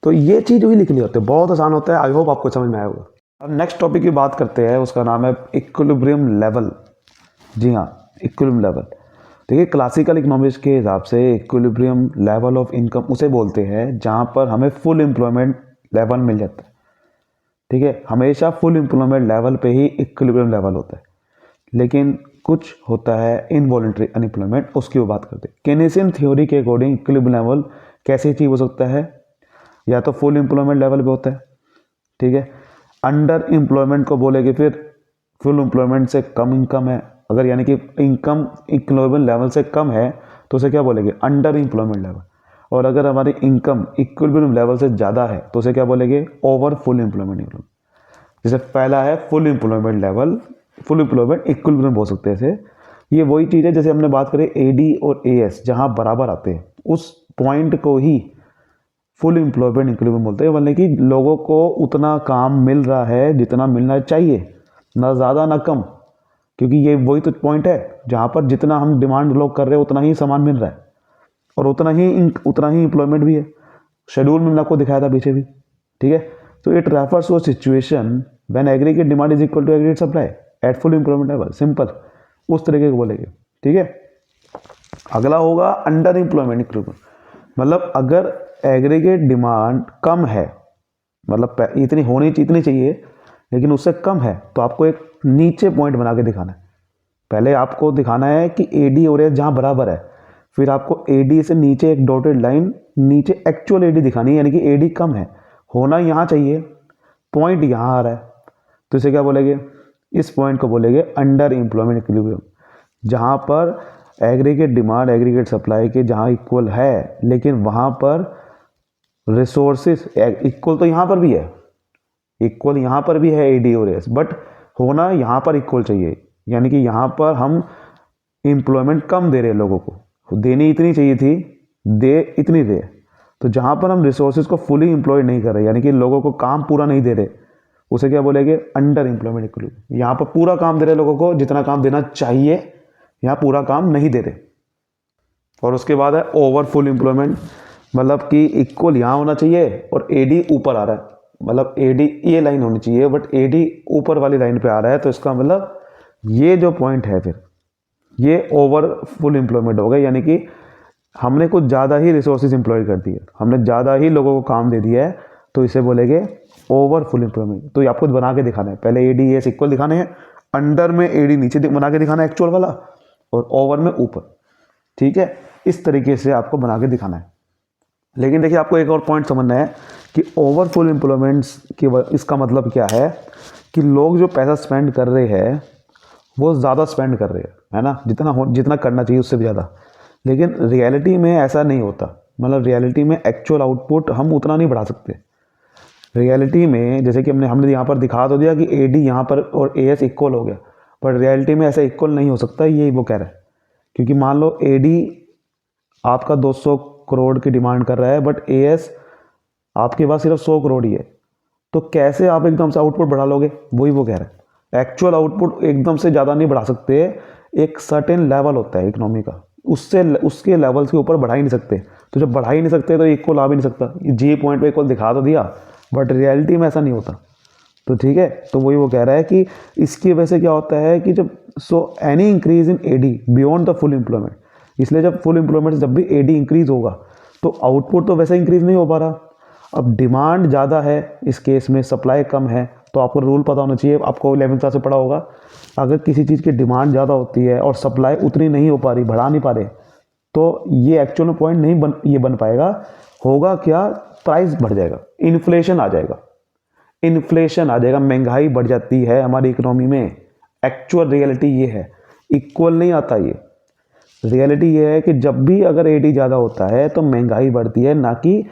Speaker 1: तो ये चीज़ भी लिखनी होती है, बहुत आसान होता है। आई होप आपको समझ में आया होगा। अब नेक्स्ट टॉपिक की बात करते हैं, उसका नाम है इक्विलिब्रियम लेवल। जी हाँ, इक्विलिब्रियम लेवल। देखिए क्लासिकल इकोनॉमिक्स के हिसाब से इक्विलिब्रियम लेवल ऑफ इनकम उसे बोलते हैं जहाँ पर हमें फुल एम्प्लॉयमेंट लेवल मिल जाता है। ठीक है, हमेशा फुल एम्प्लॉयमेंट लेवल पे ही इक्विलिब्रियम लेवल होता है, लेकिन कुछ होता है इनवॉलंटरी अनएम्प्लॉयमेंट, उसकी वो बात करते हैं। केनेसियन थ्योरी के अकॉर्डिंग इक्विलिब्रियम लेवल कैसे अचीव हो सकता है, या तो फुल एम्प्लॉयमेंट लेवल पे होता है, ठीक है, अंडर एम्प्लॉयमेंट को बोलेंगे, फिर फुल एम्प्लॉयमेंट से कम इनकम है, अगर यानी कि इनकम इक्विलिब्रियम लेवल से कम है तो उसे क्या बोलेंगे, अंडर एम्प्लॉयमेंट लेवल। और अगर हमारी इनकम इक्विलिब्रियम लेवल से ज़्यादा है तो उसे क्या बोलेंगे, ओवर फुल एम्प्लॉयमेंट लेवल। जैसे पहला है full employment level, full employment equilibrium बोल सकते हैं इसे। ये वही चीज़ है जैसे हमने बात करें AD और AS, जहाँ बराबर आते हैं, उस पॉइंट को ही फुल एम्प्लॉयमेंट इक्विलिब्रियम बोलते हैं। मतलब कि लोगों को उतना काम मिल रहा है जितना मिलना चाहिए, ना ज़्यादा ना कम, क्योंकि ये वही तो पॉइंट है जहाँ पर जितना हम डिमांड लोग कर रहे हैं उतना ही सामान मिल रहा है, और उतना ही एम्प्लॉयमेंट भी है। शेड्यूल में मैंने आपको दिखाया था पीछे भी, ठीक है। तो it refers to situation when aggregate demand is equal to aggregate supply at full employment level, simple, उस तरीके को बोलेंगे, ठीक है। अगला होगा अंडर एम्प्लॉयमेंट इक्विलिब्रियम, मतलब अगर एग्रीगेट डिमांड कम है, मतलब इतनी होनी इतनी चाहिए लेकिन उससे कम है, तो आपको एक नीचे पॉइंट बना के दिखाना है। पहले आपको दिखाना है कि AD और AS जहाँ बराबर है, फिर आपको AD से नीचे एक डॉटेड लाइन, नीचे एक्चुअल AD दिखानी है, यानी कि AD कम है, होना यहाँ चाहिए, पॉइंट यहाँ आ रहा है, तो इसे क्या बोलेंगे, इस पॉइंट को बोलेंगे अंडर एम्प्लॉयमेंट इक्विलिब्रियम, जहाँ पर एग्रीगेट डिमांड एग्रीगेट सप्लाई के जहाँ इक्वल है, लेकिन वहाँ पर रिसोर्सेज इक्वल, तो यहाँ पर भी है इक्वल, यहाँ पर भी है AD और AS, बट होना यहाँ पर इक्वल चाहिए, यानी कि यहाँ पर हम एम्प्लॉयमेंट कम दे रहे हैं लोगों को, देनी इतनी चाहिए थी, दे इतनी दे, तो जहाँ पर हम रिसोर्सेज को फुली एम्प्लॉय नहीं कर रहे, यानी कि लोगों को काम पूरा नहीं दे रहे, उसे क्या बोलेंगे, अंडर एम्प्लॉयमेंट इक्विलिब्रियम। यहाँ पर पूरा काम दे रहे लोगों को, जितना काम देना चाहिए, यहाँ पूरा काम नहीं दे रहे। और उसके बाद है ओवर फुल एम्प्लॉयमेंट, मतलब कि इक्वल यहाँ होना चाहिए और AD ऊपर आ रहा है, मतलब AD ये लाइन होनी चाहिए बट AD ऊपर वाली लाइन पे आ रहा है, तो इसका मतलब ये जो पॉइंट है, फिर ये ओवर फुल एम्प्लॉयमेंट हो गया, यानी कि हमने कुछ ज़्यादा ही रिसोर्सेज एम्प्लॉय कर दिए, हमने ज़्यादा ही लोगों को काम दे दिया है, तो इसे बोलेंगे ओवर फुल एम्प्लॉयमेंट। तो ये आपको बना के दिखाना है, पहले AD AS इक्वल दिखाने हैं, अंडर में AD नीचे बना के दिखाना है एक्चुअल वाला, और ओवर में ऊपर, ठीक है, इस तरीके से आपको बना के दिखाना है। लेकिन देखिए आपको एक और पॉइंट समझना है कि ओवर फुल एम्प्लॉयमेंट्स की इसका मतलब क्या है, कि लोग जो पैसा स्पेंड कर रहे हैं वो ज़्यादा स्पेंड कर रहे हैं, है ना, जितना करना चाहिए उससे भी ज़्यादा, लेकिन रियलिटी में ऐसा नहीं होता। मतलब रियलिटी में एक्चुअल आउटपुट हम उतना नहीं बढ़ा सकते। रियलिटी में जैसे कि हमने यहाँ पर दिखा तो दिया कि ए डी यहाँ पर और ए एस इक्वल हो गया, बट रियलिटी में ऐसा इक्वल नहीं हो सकता, ये वो कह रहा है। क्योंकि मान लो ए डी आपका 200 करोड़ की डिमांड कर रहा है, बट ए एस आपके पास सिर्फ 100 करोड़ ही है, तो कैसे आप एकदम से आउटपुट बढ़ा लोगे, वही वो कह रहा है। एक्चुअल आउटपुट एकदम से ज़्यादा नहीं बढ़ा सकते, एक सर्टेन लेवल होता है इकोनॉमी का, उससे उसके लेवल के ऊपर बढ़ा ही नहीं सकते। तो जब बढ़ा ही नहीं सकते तो इक्वल आ भी नहीं सकता। जी पॉइंट पे इक्वल दिखा तो दिया, बट रियलिटी में ऐसा नहीं होता। तो ठीक है, तो वही वो कह रहा है कि इसकी वजह से क्या होता है कि जब any increase in AD beyond the full employment, इसलिए जब फुल एम्प्लॉयमेंट से जब भी एडी इंक्रीज होगा तो आउटपुट तो वैसे इंक्रीज नहीं हो पा रहा। अब डिमांड ज़्यादा है, इस केस में सप्लाई कम है, तो आपको रूल पता होना चाहिए, आपको 11th क्लास से पढ़ा होगा। अगर किसी चीज़ की डिमांड ज़्यादा होती है और सप्लाई उतनी नहीं हो पा रही, बढ़ा नहीं पा रहे, तो ये एक्चुअल में पॉइंट नहीं बन पाएगा। होगा क्या, प्राइस बढ़ जाएगा, इन्फ्लेशन आ जाएगा, महंगाई बढ़ जाती है हमारी इकोनॉमी में। एक्चुअल रियलिटी ये है, इक्वल नहीं आता। ये रियलिटी ये है कि जब भी अगर एडी ज़्यादा होता है तो महंगाई बढ़ती है, ना कि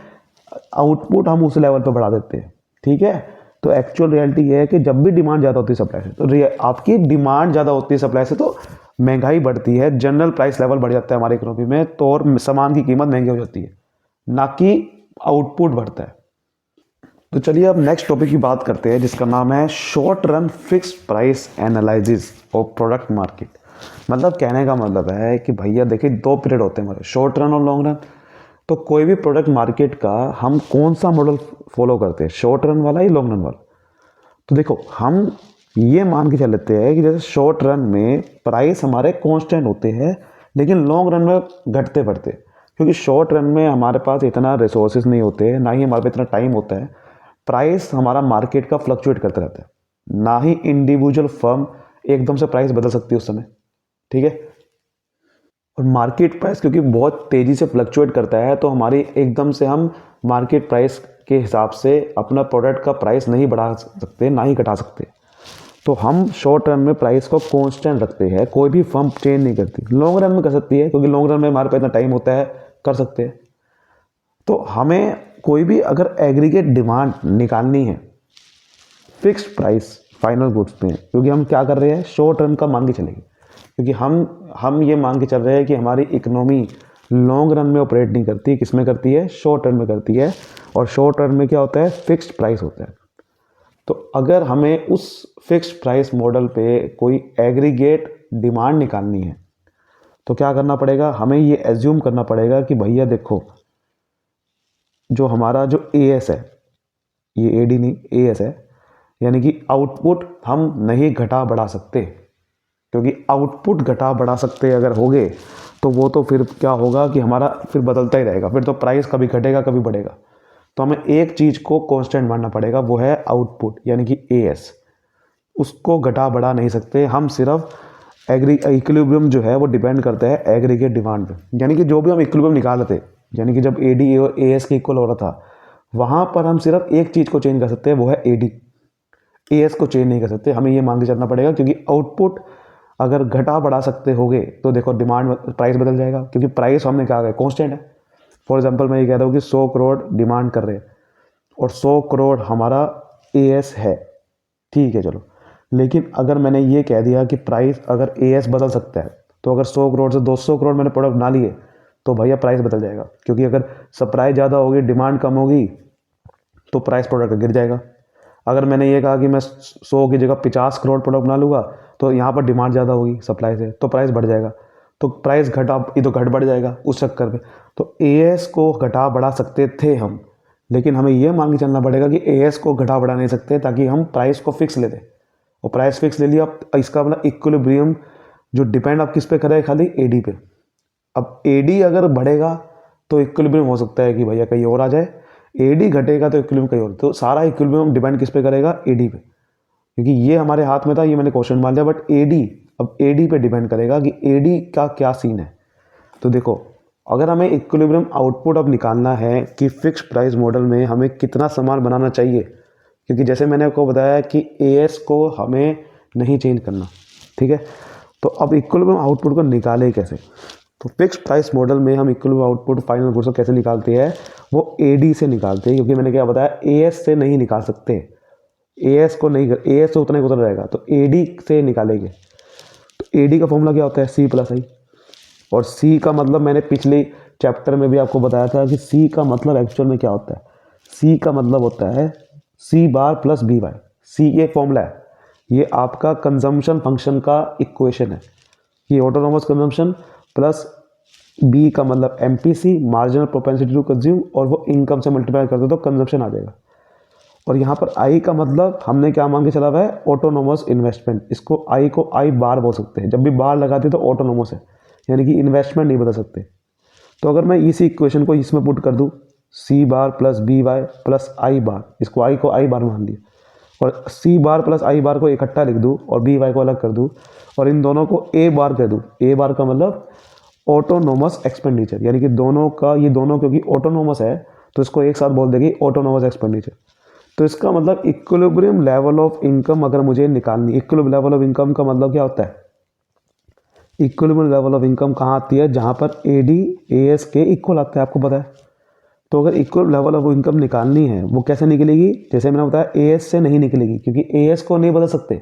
Speaker 1: आउटपुट हम उस लेवल पे बढ़ा देते हैं। ठीक है, तो एक्चुअल रियलिटी ये है कि जब भी डिमांड ज़्यादा होती है सप्लाई से, तो आपकी डिमांड ज़्यादा होती है सप्लाई से, तो महंगाई बढ़ती है, जनरल प्राइस लेवल बढ़ जाता है हमारी इकोनॉमी में, तो और सामान की कीमत महंगी हो जाती है, ना कि आउटपुट बढ़ता है। तो चलिए अब नेक्स्ट टॉपिक की बात करते हैं, जिसका नाम है short run fixed price analysis of product market. मतलब कहने का मतलब है कि भैया देखिए, दो पीरियड होते हैं हमारे, शॉर्ट रन और लॉन्ग रन। तो कोई भी प्रोडक्ट मार्केट का हम कौन सा मॉडल फॉलो करते हैं, शॉर्ट रन वाला या लॉन्ग रन वाला। तो देखो, हम ये मान के चल लेते हैं कि जैसे शॉर्ट रन में प्राइस हमारे कांस्टेंट होते हैं, लेकिन लॉन्ग रन में घटते बढ़ते, क्योंकि शॉर्ट रन में हमारे पास इतना रिसोर्सेज नहीं होते, ना ही हमारे पास इतना टाइम होता है। प्राइस हमारा मार्केट का फ्लक्चुएट करता रहता है, ना ही इंडिविजुअल फर्म एकदम से प्राइस बदल सकती है उस समय। ठीक है, और मार्केट प्राइस क्योंकि बहुत तेज़ी से फ्लक्चुएट करता है, तो हमारी एकदम से हम मार्केट प्राइस के हिसाब से अपना प्रोडक्ट का प्राइस नहीं बढ़ा सकते, ना ही घटा सकते। तो हम शॉर्ट रन में प्राइस को कांस्टेंट रखते हैं, कोई भी फर्म चेंज नहीं करती। लॉन्ग रन में कर सकती है, क्योंकि लॉन्ग रन में हमारे पास इतना टाइम होता है, कर सकते हैं। तो हमें कोई भी अगर एग्रीगेट डिमांड निकालनी है फिक्स्ड प्राइस फाइनल गुड्स में, क्योंकि हम क्या कर रहे हैं, शॉर्ट रन का मान के चलेंगे, क्योंकि हम ये मान के चल रहे हैं कि हमारी इकोनॉमी लॉन्ग रन में ऑपरेट नहीं करती, किस में करती है, शॉर्ट रन में करती है। और शॉर्ट रन में क्या होता है, फिक्स्ड प्राइस होता है। तो अगर हमें उस फिक्स्ड प्राइस मॉडल पे कोई एग्रीगेट डिमांड निकालनी है, तो क्या करना पड़ेगा, हमें ये एज्यूम करना पड़ेगा कि भैया देखो, जो हमारा जो ए एस है, ये ए डी नहीं, ए एस है, यानी कि आउटपुट हम नहीं घटा बढ़ा सकते, क्योंकि आउटपुट घटा बढ़ा सकते अगर होगे तो वो तो फिर क्या होगा कि हमारा फिर बदलता ही रहेगा, फिर तो प्राइस कभी घटेगा कभी बढ़ेगा। तो हमें एक चीज़ को कांस्टेंट मानना पड़ेगा, वो है आउटपुट, यानी कि ए एस। उसको घटा बढ़ा नहीं सकते हम, सिर्फ इक्विलिब्रियम जो है वो डिपेंड करता है एग्रीगेट डिमांड पे। यानी कि जो भी हम इक्विलिब्रियम निकाल रहे थे, यानी कि जब ए डी और ए एस के इक्वल हो रहा था, वहाँ पर हम सिर्फ एक चीज़ को चेंज कर सकते हैं, वो है ए डी। ए एस को चेंज नहीं कर सकते, हमें ये मान के चलना पड़ेगा, क्योंकि आउटपुट अगर घटा बढ़ा सकते होगे तो देखो डिमांड प्राइस बदल जाएगा, क्योंकि प्राइस हमने क्या है, कांस्टेंट है। फॉर एग्जांपल मैं ये कह रहा हूँ कि 100 करोड़ डिमांड कर रहे हैं और 100 करोड़ हमारा ए एस है, ठीक है चलो। लेकिन अगर मैंने ये कह दिया कि प्राइस अगर ए एस बदल सकता है, तो अगर 100 करोड़ से 200 करोड़ मैंने प्रोडक्ट बना लिए, तो भैया प्राइस बदल जाएगा, क्योंकि अगर सप्लाई ज़्यादा होगी, डिमांड कम होगी, तो प्राइस प्रोडक्ट का गिर जाएगा। अगर मैंने ये कहा कि मैं 100 की जगह 50 करोड़ प्रोडक्ट बना लूँगा, तो यहाँ पर डिमांड ज़्यादा होगी सप्लाई से, तो प्राइस बढ़ जाएगा, तो प्राइस घटा ये तो घट बढ़ जाएगा उस चक्कर में। तो ए एस को घटा बढ़ा सकते थे हम, लेकिन हमें ये मान के चलना पड़ेगा कि ए एस को घटा बढ़ा नहीं सकते, ताकि हम प्राइस को फिक्स ले दें। और प्राइस फिक्स ले लिया, अब इसका मतलब इक्विलिब्रियम जो डिपेंड आप किस पे करें, खाली ए डी पे। अब ए डी अगर बढ़ेगा तो इक्विलिब्रियम हो सकता है कि भैया कहीं और आ जाए, ए डी घटेगा तो इक्विलिब्रियम कहीं और। तो सारा इक्विलिब्रियम डिपेंड किस पे करेगा, ए डी पे, क्योंकि ये हमारे हाथ में था, ये मैंने क्वेश्चन मान लिया। बट ए डी, अब ए डी पे डिपेंड करेगा कि ए डी का क्या सीन है। तो देखो, अगर हमें इक्विलिब्रियम आउटपुट अब निकालना है कि फिक्स्ड प्राइस मॉडल में हमें कितना सामान बनाना चाहिए, क्योंकि जैसे मैंने आपको बताया कि ए एस को हमें नहीं चेंज करना, ठीक है। तो अब इक्विलिब्रियम आउटपुट को निकाले कैसे, तो फिक्स प्राइस मॉडल में हम इक्विलिब्रियम आउटपुट फाइनल गुड्स को कैसे निकालते हैं, वो एडी से निकालते हैं, क्योंकि मैंने क्या बताया एएस से नहीं निकाल सकते, एएस को नहीं, एएस से उतना ही उतर रहेगा, तो एडी से निकालेंगे। तो एडी का फॉर्मूला क्या होता है, सी प्लस आई, और सी का मतलब मैंने पिछले चैप्टर में भी आपको बताया था कि सी का मतलब एक्चुअल में क्या होता है। सी का मतलब होता है सी बार प्लस बी वाई। सी ये फॉर्मूला है, ये आपका कंजम्पशन फंक्शन का इक्वेशन है, ये ऑटोनोमस कंजम्पशन प्लस बी का मतलब MPC, marginal propensity to consume, और वो इनकम से मल्टीप्लाई कर दो तो कंजम्पशन आ जाएगा। और यहाँ पर आई का मतलब हमने क्या मान के चला हुआ है, ऑटोनोमस इन्वेस्टमेंट। इसको आई को आई बार बोल सकते हैं, जब भी बार लगाते तो ऑटोनोमस है, यानी कि इन्वेस्टमेंट नहीं बता सकते। तो अगर मैं इसी इक्वेशन को इसमें पुट कर दूँ, सी bar plus B Y plus आई बार, इसको आई को आई बार मान लिया, और सी बार प्लस आई बार को इकट्ठा लिख दूँ और बी वाई को अलग कर दूँ, और इन दोनों को ए बार कर दूँ। ए बार का मतलब ऑटोनोमस एक्सपेंडिचर, यानी कि दोनों का, ये दोनों क्योंकि ऑटोनोमस है तो इसको एक साथ बोल देगी ऑटोनोमस एक्सपेंडिचर। तो इसका मतलब इक्विलिब्रियम लेवल ऑफ इनकम अगर मुझे निकालनी, इक्विलिब्रियम लेवल ऑफ इनकम का मतलब क्या होता है, इक्विलिब्रियम लेवल ऑफ इनकम कहाँ आती है, जहाँ पर एडी एएस के इक्वल आता है, आपको पता है। तो अगर इक्विलिब्रियम लेवल ऑफ इनकम निकालनी है, वो कैसे निकलेगी, जैसे मैंने बताया एएस से नहीं निकलेगी, क्योंकि एएस को नहीं बदल सकते,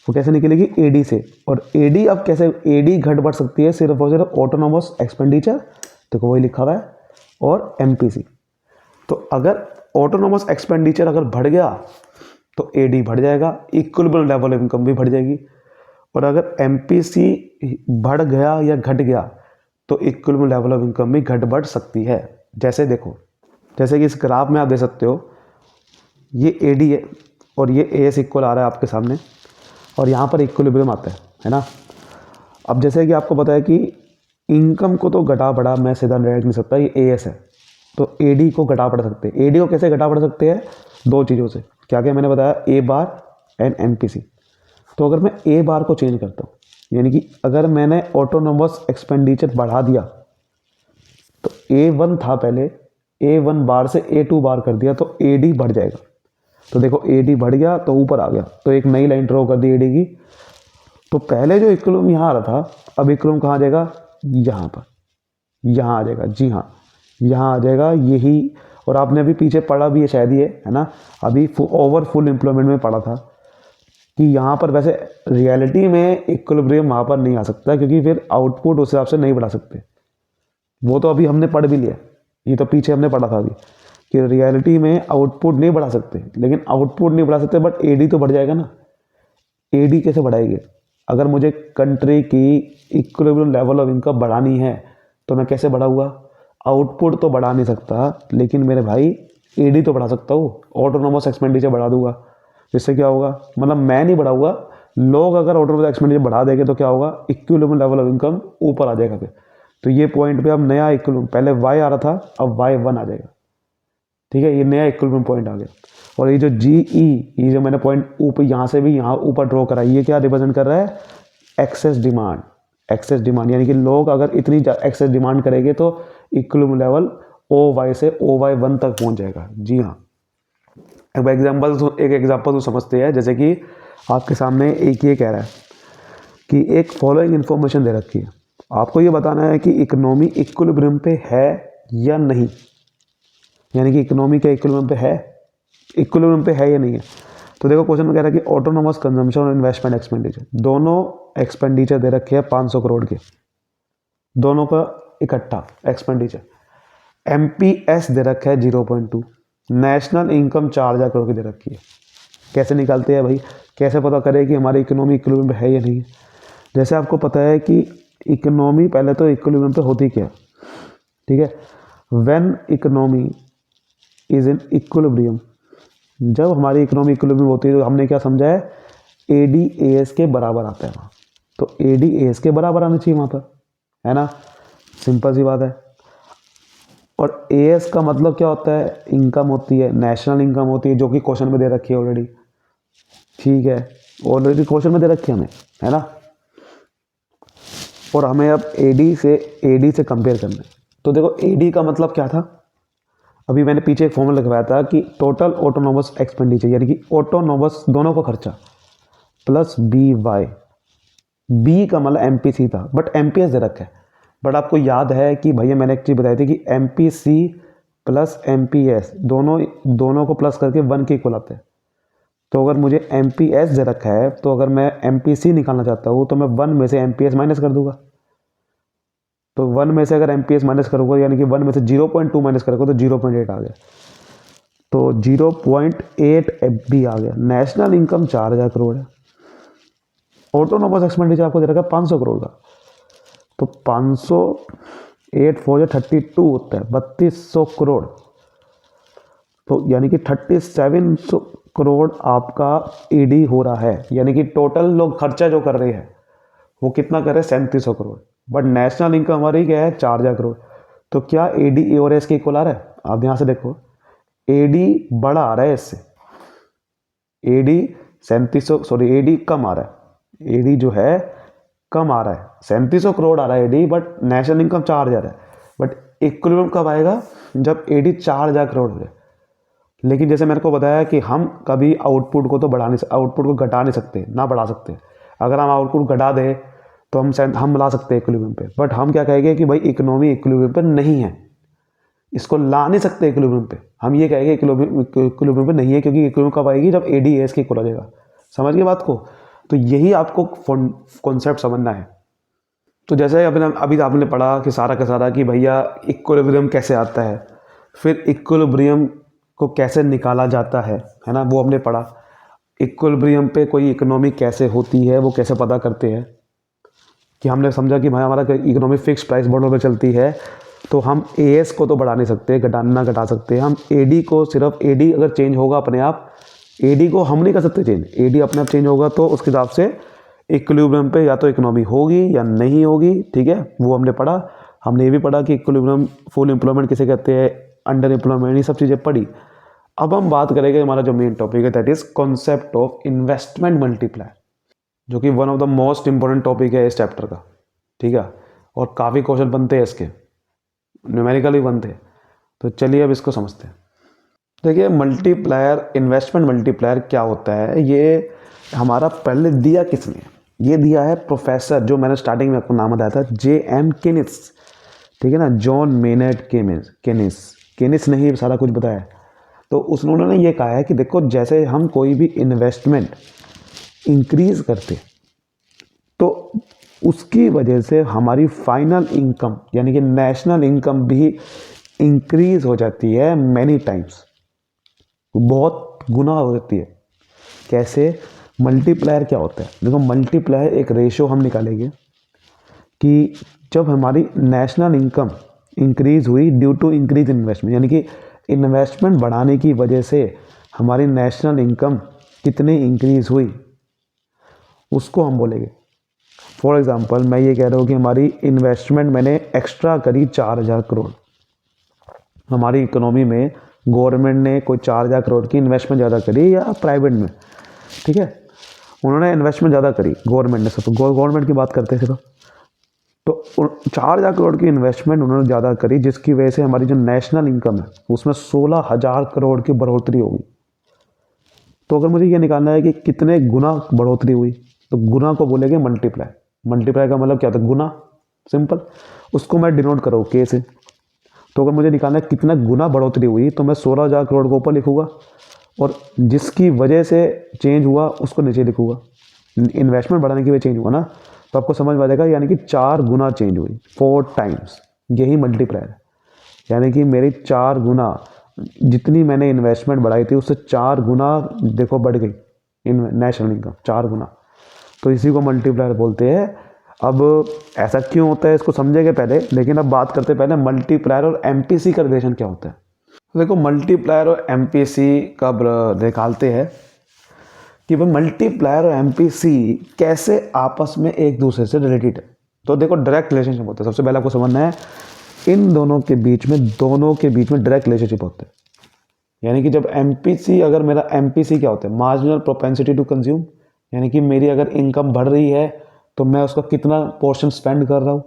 Speaker 1: वो कैसे निकलेगी, एडी से। और एडी अब कैसे, एडी घट बढ़ सकती है सिर्फ और सिर्फ ऑटोनोमस एक्सपेंडिचर, देखो वही लिखा हुआ है, और एमपीसी। तो अगर ऑटोनोमस एक्सपेंडिचर अगर बढ़ गया तो एडी बढ़ जाएगा, इक्विलिब्रियम लेवल ऑफ इनकम भी बढ़ जाएगी। और अगर एमपीसी बढ़ गया या घट गया तो इक्विलिब्रियम लेवल ऑफ इनकम भी घट बढ़ सकती है। जैसे देखो, जैसे कि इस ग्राफ में आप देख सकते हो, ये एडी है और ये एएस इक्वल आ रहा है आपके सामने, और यहाँ पर इक्विलिब्रियम आता है ना। अब जैसे कि आपको पता है कि इनकम को तो घटा बढ़ा मैं सीधा डायरेक्ट नहीं सकता, ये एएस है, तो एडी को घटा बढ़ सकते हैं। एडी को कैसे घटा बढ़ सकते हैं, दो चीज़ों से, क्या क्या मैंने बताया, ए बार एंड एमपीसी। तो अगर मैं ए बार को चेंज करता हूँ, यानी कि अगर मैंने ऑटोनोमस एक्सपेंडिचर बढ़ा दिया, तो A1 था पहले, A1 बार से A2 बार कर दिया तो एडी बढ़ जाएगा। तो देखो एडी बढ़ गया तो ऊपर आ गया, तो एक नई लाइन ड्रॉ कर दी एडी की। तो पहले जो इक्विलिब्रियम यहाँ आ रहा था, अब इक्विलिब्रियम कहाँ आ जाएगा, यहाँ पर, यहाँ आ जाएगा, जी हाँ यहाँ आ जाएगा यही। और आपने अभी पीछे पढ़ा भी है शायद, ये है ना, अभी ओवर फुल एम्प्लॉयमेंट में पढ़ा था कि यहाँ पर, वैसे रियलिटी में इक्विलिब्रियम वहाँ पर नहीं आ सकता, क्योंकि फिर आउटपुट उस हिसाब से नहीं बढ़ा सकते। वो तो अभी हमने पढ़ भी लिया, ये तो पीछे हमने पढ़ा था अभी, कि रियलिटी में आउटपुट नहीं बढ़ा सकते, लेकिन आउटपुट नहीं बढ़ा सकते बट एडी तो बढ़ जाएगा ना। एडी कैसे बढ़ाएंगे, अगर मुझे कंट्री की इक्विलिब्रियम लेवल ऑफ इनकम बढ़ानी है तो मैं कैसे बढ़ाऊंगा, आउटपुट तो बढ़ा नहीं सकता, लेकिन मेरे भाई एडी तो बढ़ा सकता हूँ, ऑटोनोमस एक्सपेंडिचर बढ़ा दूंगा। जिससे क्या होगा, मतलब मैं नहीं बढ़ाऊंगा, लोग अगर ऑटोनोमस एक्सपेंडिचर बढ़ा देंगे तो क्या होगा, इक्विलिब्रियम लेवल ऑफ इनकम ऊपर आ जाएगा। फिर तो ये पॉइंट पे अब नया इक्विलिब्रियम, पहले वाई आ रहा था अब Y1 आ जाएगा, ठीक है, ये नया इक्विलिब्रियम पॉइंट आ गया। और ये जो GE, ये जो मैंने पॉइंट ऊपर यहाँ से भी यहाँ ऊपर ड्रॉ करा, ये क्या रिप्रेजेंट कर रहा है, एक्सेस डिमांड। एक्सेस डिमांड यानी कि लोग अगर इतनी एक्सेस डिमांड करेंगे तो इक्विलिब्रियम लेवल OY से OY1 तक पहुँच जाएगा। जी हाँ, एक एग्जाम्पल तो समझते हैं। जैसे कि आपके सामने एक ये कह रहा है कि एक फॉलोइंग इन्फॉर्मेशन दे रखी है, आपको ये बताना है कि इकोनॉमी इक्विलिब्रियम पे है या नहीं, यानी कि इकोनॉमी क्या इक्विलिब्रियम पे है, इक्विलिब्रियम पे है या नहीं है। तो देखो क्वेश्चन में कह रहा है कि ऑटोनोमस कंजम्पशन और इन्वेस्टमेंट एक्सपेंडिचर, दोनों एक्सपेंडिचर दे रखे हैं 500 करोड़ के, दोनों का इकट्ठा एक्सपेंडिचर। MPS दे रखा है 0.2, नेशनल इनकम 4000 करोड़ की दे रखी है। कैसे निकालते हैं भाई, कैसे पता करें कि हमारी इकोनॉमी इक्विलिब्रियम पे है या नहीं। जैसे आपको पता है कि इकोनॉमी पहले तो इक्विलिब्रियम पे होती क्या, ठीक है, when economy is in equilibrium, जब हमारी इकोनॉमी इक्विलिब्रियम होती है तो हमने क्या समझा है, एडी एएस के बराबर आता है वहाँ, तो एडी एएस के बराबर आना चाहिए वहाँ पर, है ना, सिंपल सी बात है। और एएस का मतलब क्या होता है, इनकम होती है, नेशनल इनकम होती है, जो कि क्वेश्चन में दे रखी है ऑलरेडी, ठीक है, ऑलरेडी क्वेश्चन में दे रखी है हमें, है ना। और हमें अब एडी से कंपेयर करना है। तो देखो एडी का मतलब क्या था, अभी मैंने पीछे एक फॉर्मूला लिखवाया था कि टोटल ऑटोनोमस एक्सपेंडिचर, यानी कि ऑटोनोमस दोनों का खर्चा प्लस BY, बी का मतलब MPC था बट MPS दे रखा है, बट आपको याद है कि भैया मैंने एक चीज़ बताई थी कि MPC प्लस MPS दोनों को प्लस करके 1 के इक्वल आते हैं। तो अगर मुझे MPS दे रखा है तो अगर मैं MPC निकालना चाहता हूँ तो मैं 1 में से MPS माइनस कर दूंगा। तो 1 में से अगर MPS माइनस करूँगा यानी कि 1 में से 0.2 माइनस करूँगा तो 0.8 आ गया। तो 0.8 FB आ गया। नेशनल इनकम 4000 करोड़ है। ऑटोनोमस एक्सपेंडिचर आपको दे रखा है 500 करोड़ का। तो 500 8 4 32 होता है 3200 करोड़। तो यानी कि 3700 करोड़ आपका ED हो रहा है। यानी कि टोटल लोग खर्चा जो कर रहे हैं वो कितना कर रहे हैं 3700 करोड़। बट नेशनल इनकम हमारी क्या है 4000 करोड़। तो क्या AD और S के इक्वल आ रहा है? आप यहाँ से देखो AD बड़ा आ रहा है इससे। AD 3700 कम आ रहा है। AD जो है कम आ रहा है 3700 करोड़ आ रहा है AD, बट नेशनल इनकम 4000 है। बट इक्विलिब्रियम कब आएगा? जब AD 4000 करोड़ हो जाए। लेकिन जैसे मेरे को बताया कि हम कभी आउटपुट को तो आउटपुट को घटा नहीं सकते ना बढ़ा सकते। अगर हम आउटपुट घटा दें तो हम ला सकते हैं इक्विलिब्रियम पे। बट हम क्या कहेंगे कि भाई इकोनॉमी इक्विलिब्रियम पे नहीं है, इसको ला नहीं सकते इक्विलिब्रियम पे। हम ये कहेंगे इक्विलिब्रियम पे नहीं है क्योंकि इक्विलिब्रियम कब आएगी? जब AD AS के इक्वल हो जाएगा। समझ गए बात को? तो यही आपको कॉन्सेप्ट समझना है। तो जैसे अभी आपने पढ़ा कि सारा का सारा कि भैया इक्विलिब्रियम कैसे आता है, फिर इक्विलिब्रियम को कैसे निकाला जाता है ना, वो हमने पढ़ा। इक्विलिब्रियम पे कोई इकोनॉमी कैसे होती है वो कैसे पता करते हैं, कि हमने समझा कि भाई हमारा इकोनॉमी फिक्स प्राइस बॉर्डर पे चलती है तो हम AS को तो बढ़ा नहीं सकते, ना घटा सकते। हम AD को सिर्फ AD अगर चेंज होगा अपने आप, AD को हम नहीं कर सकते चेंज। AD अपने आप चेंज होगा तो उसके हिसाब से इक्विलिब्रियम पे या तो इकोनॉमी होगी या नहीं होगी। ठीक है, वो हमने पढ़ा। हमने ये भी पढ़ा कि इक्विलिब्रियम, फुल एम्प्लॉयमेंट किसे कहते हैं, अंडर एम्प्लॉयमेंट, ये सब चीज़ें पढ़ी। अब हम बात करेंगे हमारा जो मेन टॉपिक है that is concept of investment multiplier, जो कि one of the most important topic है इस चैप्टर का। ठीक है, और काफ़ी क्वेश्चन बनते हैं इसके, न्यूमेरिकल भी बनते हैं। तो चलिए अब इसको समझते हैं। देखिए मल्टीप्लायर, इन्वेस्टमेंट मल्टीप्लायर क्या होता है, ये हमारा पहले दिया किसने? ये दिया है प्रोफेसर, जो मैंने स्टार्टिंग में आपको नाम बताया था, J.M. केनिस। ठीक है ना, जॉन मेनर्ड केनिस ने ही सारा कुछ बताया। तो उन्होंने ये कहा है कि देखो जैसे हम कोई भी इन्वेस्टमेंट इंक्रीज करते तो उसकी वजह से हमारी फाइनल इनकम यानी कि नेशनल इनकम भी इंक्रीज हो जाती है मैनी टाइम्स, बहुत गुना हो जाती है। कैसे? मल्टीप्लायर क्या होता है? देखो मल्टीप्लायर एक रेशो हम निकालेंगे कि जब हमारी नेशनल इनकम इंक्रीज हुई ड्यू टू इंक्रीज इन्वेस्टमेंट, यानी कि इन्वेस्टमेंट बढ़ाने की वजह से हमारी नेशनल इनकम कितनी इंक्रीज हुई, उसको हम बोलेंगे। फॉर एग्जांपल मैं ये कह रहा हूँ कि हमारी इन्वेस्टमेंट मैंने एक्स्ट्रा करी 4000 करोड़। हमारी इकोनॉमी में गवर्नमेंट ने कोई 4000 करोड़ की इन्वेस्टमेंट ज़्यादा करी या प्राइवेट में, ठीक है, उन्होंने इन्वेस्टमेंट ज़्यादा करी गवर्नमेंट ने, सब गवर्नमेंट की बात करते थे। तो 4000 करोड़ की इन्वेस्टमेंट उन्होंने ज़्यादा करी जिसकी वजह से हमारी जो नेशनल इनकम है उसमें 16000 करोड़ की बढ़ोतरी होगी। तो अगर मुझे ये निकालना है कि कितने गुना बढ़ोतरी हुई तो गुना को बोलेंगे मल्टीप्लाई। मल्टीप्लाई का मतलब क्या होता है? गुना, सिंपल। उसको मैं डिनोट करूँ के से। तो अगर मुझे निकालना है कितना गुना बढ़ोतरी हुई तो मैं 16000 करोड़ को ऊपर लिखूँगा और जिसकी वजह से चेंज हुआ उसको नीचे लिखूँगा। इन्वेस्टमेंट बढ़ाने की वजह चेंज हुआ ना, तो आपको समझ में आ जाएगा, यानी कि 4 गुना चेंज हुई, 4 टाइम्स। यही मल्टीप्लायर है, यानी कि मेरी 4 गुना, जितनी मैंने इन्वेस्टमेंट बढ़ाई थी उससे 4 गुना देखो बढ़ गई नेशनल इनकम, 4 गुना। तो इसी को मल्टीप्लायर बोलते हैं। अब ऐसा क्यों होता है इसको समझेंगे पहले, लेकिन अब बात करते पहले मल्टीप्लायर और MPC का रिलेशन क्या होता है। देखो मल्टीप्लायर और MPC का निकालते हैं कि भाई मल्टीप्लायर और MPC कैसे आपस में एक दूसरे से रिलेटेड है। तो देखो डायरेक्ट रिलेशनशिप होता है। सबसे पहले आपको समझना है इन दोनों के बीच में डायरेक्ट रिलेशनशिप होता है। यानी कि जब MPC, अगर मेरा MPC क्या होता है, मार्जिनल प्रोपेंसिटी टू कंज्यूम, यानी कि मेरी अगर इनकम बढ़ रही है तो मैं उसका कितना पोर्शन स्पेंड कर रहा हूँ।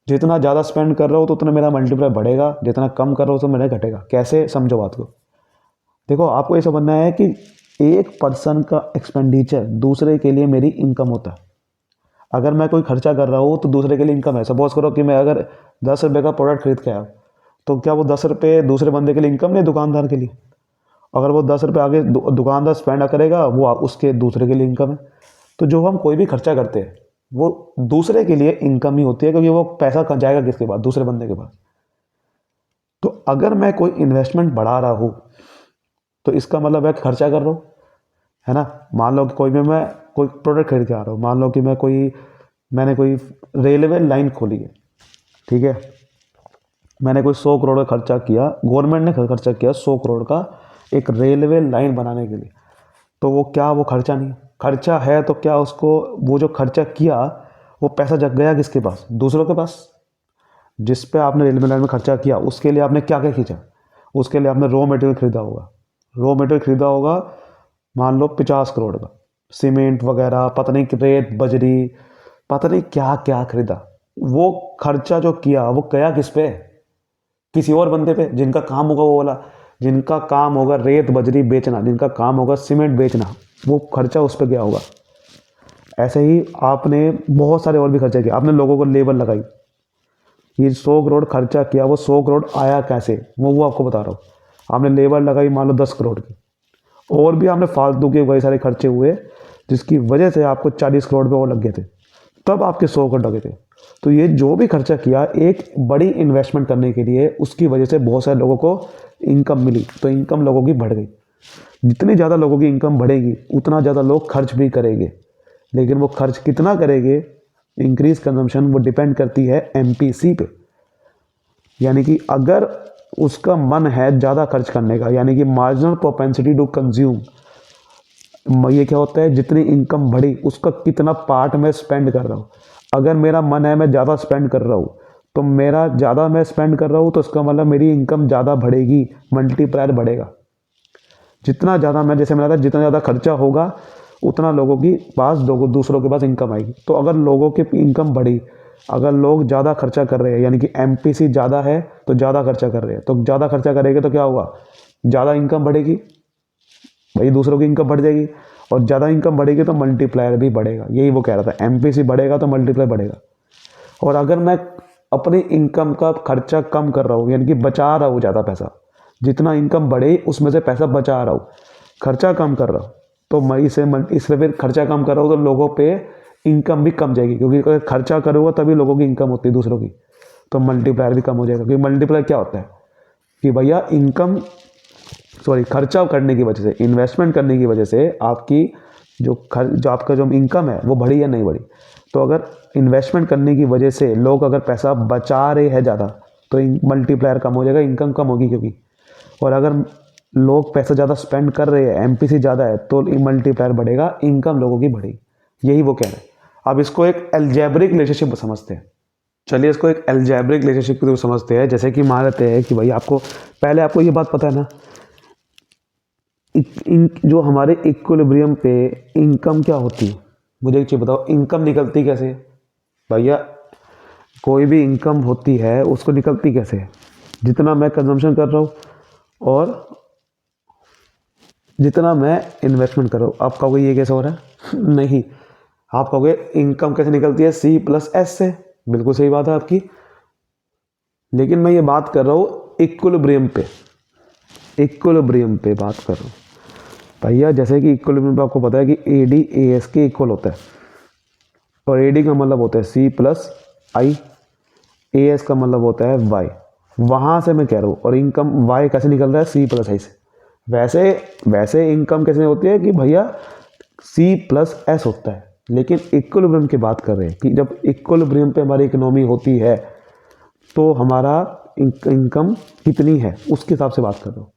Speaker 1: जितना ज़्यादा स्पेंड कर रहा हूँ तो उतना मेरा मल्टीप्लाई बढ़ेगा, जितना कम कर रहा हूँ तो मेरा घटेगा। कैसे, समझो बात को। देखो आपको ये समझना है कि एक पर्सन का एक्सपेंडिचर दूसरे के लिए मेरी इनकम होता है। अगर मैं कोई खर्चा कर रहा हूँ तो दूसरे के लिए इनकम है। सपोज करो कि मैं अगर 10 रुपये का प्रोडक्ट खरीद के आया, तो क्या वो 10 रुपये दूसरे बंदे के लिए इनकम नहीं, दुकानदार के लिए? अगर वो 10 रुपये आगे दुकानदार स्पेंड करेगा, वो उसके दूसरे के लिए इनकम है। तो जो हम कोई भी खर्चा करते हैं वो दूसरे के लिए इनकम ही होती है, क्योंकि वो पैसा जाएगा किसके पास? दूसरे बंदे के पास। तो अगर मैं कोई इन्वेस्टमेंट बढ़ा रहा हूँ तो इसका मतलब है खर्चा कर रहा हूँ, है ना। मान लो कि मैं कोई प्रोडक्ट खरीद के आ रहा हूँ, मान लो कि मैंने कोई रेलवे लाइन खोली है, ठीक है। मैंने कोई 100 करोड़ का खर्चा किया, गवर्नमेंट ने खर्चा किया 100 करोड़ का एक रेलवे लाइन बनाने के लिए। तो वो क्या, वो खर्चा नहीं? खर्चा है तो क्या उसको, वो जो खर्चा किया वो पैसा जग गया किसके पास? दूसरों के पास। जिस पे आपने रेलवे लाइन में खर्चा किया उसके लिए आपने क्या क्या खींचा? उसके लिए आपने रॉ मटेरियल खरीदा होगा, रॉ मटेरियल खरीदा होगा मान लो 50 करोड़ का, सीमेंट वगैरह, पता नहीं रेत बजरी, पता नहीं क्या क्या खरीदा। वो खर्चा जो किया वो गया किस पे? किसी और बंदे पे, जिनका काम होगा वो वाला, जिनका काम होगा रेत बजरी बेचना, जिनका काम होगा सीमेंट बेचना, वो खर्चा उस पर गया होगा। ऐसे ही आपने बहुत सारे और भी खर्चा किया, आपने लोगों को लेबर लगाई, ये 100 करोड़ खर्चा किया, वो 100 करोड़ आया कैसे, वो आपको बता रहा हूँ। आपने लेबर लगाई मान लो 10 करोड़ की, और भी आपने फालतू के कई सारे खर्चे हुए जिसकी वजह से आपको 40 करोड़ पे और लग गए थे, तब आपके 100 करोड़ लगे थे। तो ये जो भी खर्चा किया एक बड़ी इन्वेस्टमेंट करने के लिए, उसकी वजह से बहुत सारे लोगों को इनकम मिली, तो इनकम लोगों की बढ़ गई। जितनी ज़्यादा लोगों की इनकम बढ़ेगी उतना ज़्यादा लोग खर्च भी करेंगे, लेकिन वो खर्च कितना करेंगे, इंक्रीज कंजम्पशन, वो डिपेंड करती है एमपीसी पे। यानी कि अगर उसका मन है ज़्यादा खर्च करने का, यानी कि मार्जिनल प्रोपेंसिटी टू कंज्यूम, ये क्या होता है, जितनी इनकम बढ़ी उसका कितना पार्ट मैं स्पेंड कर रहा हूँ। अगर मेरा मन है मैं ज़्यादा स्पेंड कर रहा हूँ, तो मेरा ज़्यादा मैं स्पेंड कर रहा हूँ तो इसका मतलब मेरी इनकम ज़्यादा बढ़ेगी, मल्टीप्लायर बढ़ेगा। जितना ज़्यादा मैं, जैसे मैंने कहा, जितना ज़्यादा खर्चा होगा उतना लोगों की पास, दूसरों के पास इनकम आएगी। तो अगर लोगों की इनकम बढ़ी, अगर लोग ज़्यादा खर्चा कर रहे हैं, यानी कि एमपीसी ज़्यादा है तो ज़्यादा खर्चा कर रहे हैं, तो ज़्यादा खर्चा करेंगे तो क्या होगा, ज़्यादा इनकम बढ़ेगी, भाई दूसरों की इनकम बढ़ जाएगी, और ज़्यादा इनकम बढ़ेगी तो मल्टीप्लायर भी बढ़ेगा। यही वो कह रहा था, एमपीसी बढ़ेगा तो मल्टीप्लायर बढ़ेगा। और अगर मैं अपनी इनकम का खर्चा कम कर रहा हूँ, यानी कि बचा रहा हूँ ज़्यादा पैसा, जितना इनकम बढ़े उसमें से पैसा बचा रहा हूँ, खर्चा कम कर रहा हूँ, तो मैं इससे फिर खर्चा कम कर रहा हूँ तो लोगों पे इनकम भी कम जाएगी, क्योंकि अगर खर्चा करूँगा तभी लोगों की इनकम होती है दूसरों की, तो मल्टीप्लायर भी कम हो जाएगा। क्योंकि मल्टीप्लायर क्या होता है कि भैया खर्चा करने की वजह से, इन्वेस्टमेंट करने की वजह से आपकी जो आपका जो इनकम है वो बढ़ी या नहीं बढ़ी। तो अगर इन्वेस्टमेंट करने की वजह से लोग अगर पैसा बचा रहे हैं ज़्यादा, तो मल्टीप्लायर कम हो जाएगा, इनकम कम होगी क्योंकि। और अगर लोग पैसा ज़्यादा स्पेंड कर रहे हैं, एमपीसी ज़्यादा है, तो मल्टीप्लायर बढ़ेगा, इनकम लोगों की बढ़ेगी। यही वो कह रहे हैं। अब इसको एक अलजेब्रिक रिलेशनशिप समझते हैं। चलिए इसको एक अलजेब्रिक रिलेशनशिप के थ्रू समझते हैं। जैसे कि मान लेते हैं कि भाई आपको ये बात पता है ना, जो हमारे इक्विलिब्रियम पे इनकम क्या होती है, मुझे एक चीज़ बताओ, इनकम निकलती कैसे? भैया कोई भी इनकम होती है उसको निकलती कैसे है? जितना मैं कंजम्पशन कर रहा हूँ और जितना मैं इन्वेस्टमेंट कर रहा हूँ। आप कहोगे ये कैसे हो रहा है? नहीं, आप कहोगे इनकम कैसे निकलती है? C+S से। बिल्कुल सही बात है आपकी, लेकिन मैं ये बात कर रहा हूँ इक्विलिब्रियम पे बात कर रहा हूँ भैया। जैसे कि इक्विलिब्रियम पे आपको पता है कि AD AS के इक्वल होता है, और AD का मतलब होता है C+I, AS का मतलब होता है Y। वहाँ से मैं कह रहा हूँ, और इनकम Y कैसे निकल रहा है? C+I से। वैसे इनकम कैसे होती है कि भैया C+S होता है, लेकिन इक्विलिब्रियम की बात कर रहे हैं कि जब इक्विलिब्रियम पे हमारी इकोनॉमी होती है तो हमारा इनकम कितनी है उसके हिसाब से बात कर रहा हूँ,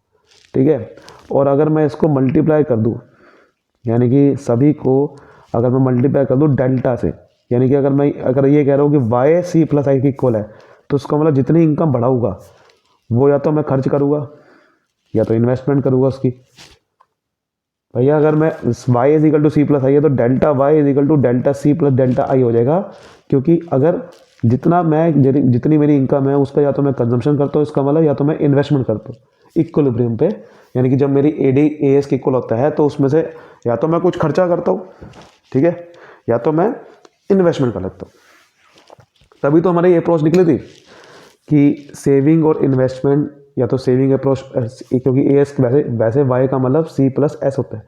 Speaker 1: ठीक है। और अगर मैं इसको मल्टीप्लाई कर दूँ, यानी कि सभी को अगर मैं मल्टीप्लाई कर दूँ डेल्टा से, यानी कि अगर ये कह रहा हूँ कि Y C+I के इक्वल है, तो उसका मतलब जितनी इनकम बढ़ाऊँगा वो या तो मैं खर्च करूँगा या तो इन्वेस्टमेंट करूँगा उसकी। भैया अगर मैं Y = C+I है तो delta Y = delta C + delta I हो जाएगा, क्योंकि अगर जितनी मेरी इनकम है उसका या तो मैं कंजम्पशन करता हूँ, इसका मतलब या तो मैं इन्वेस्टमेंट करता हूँ इक्विलिब्रियम पे। यानी कि जब मेरी AD AS के इक्वल होता है तो उसमें से या तो मैं कुछ खर्चा करता हूँ, ठीक है, या तो मैं इन्वेस्टमेंट कर लेता हूँ। तभी तो हमारी ये अप्रोच निकली थी कि सेविंग और इन्वेस्टमेंट, या तो सेविंग अप्रोच, क्योंकि ए एस वैसे वैसे वाई का मतलब सी प्लस एस होता है,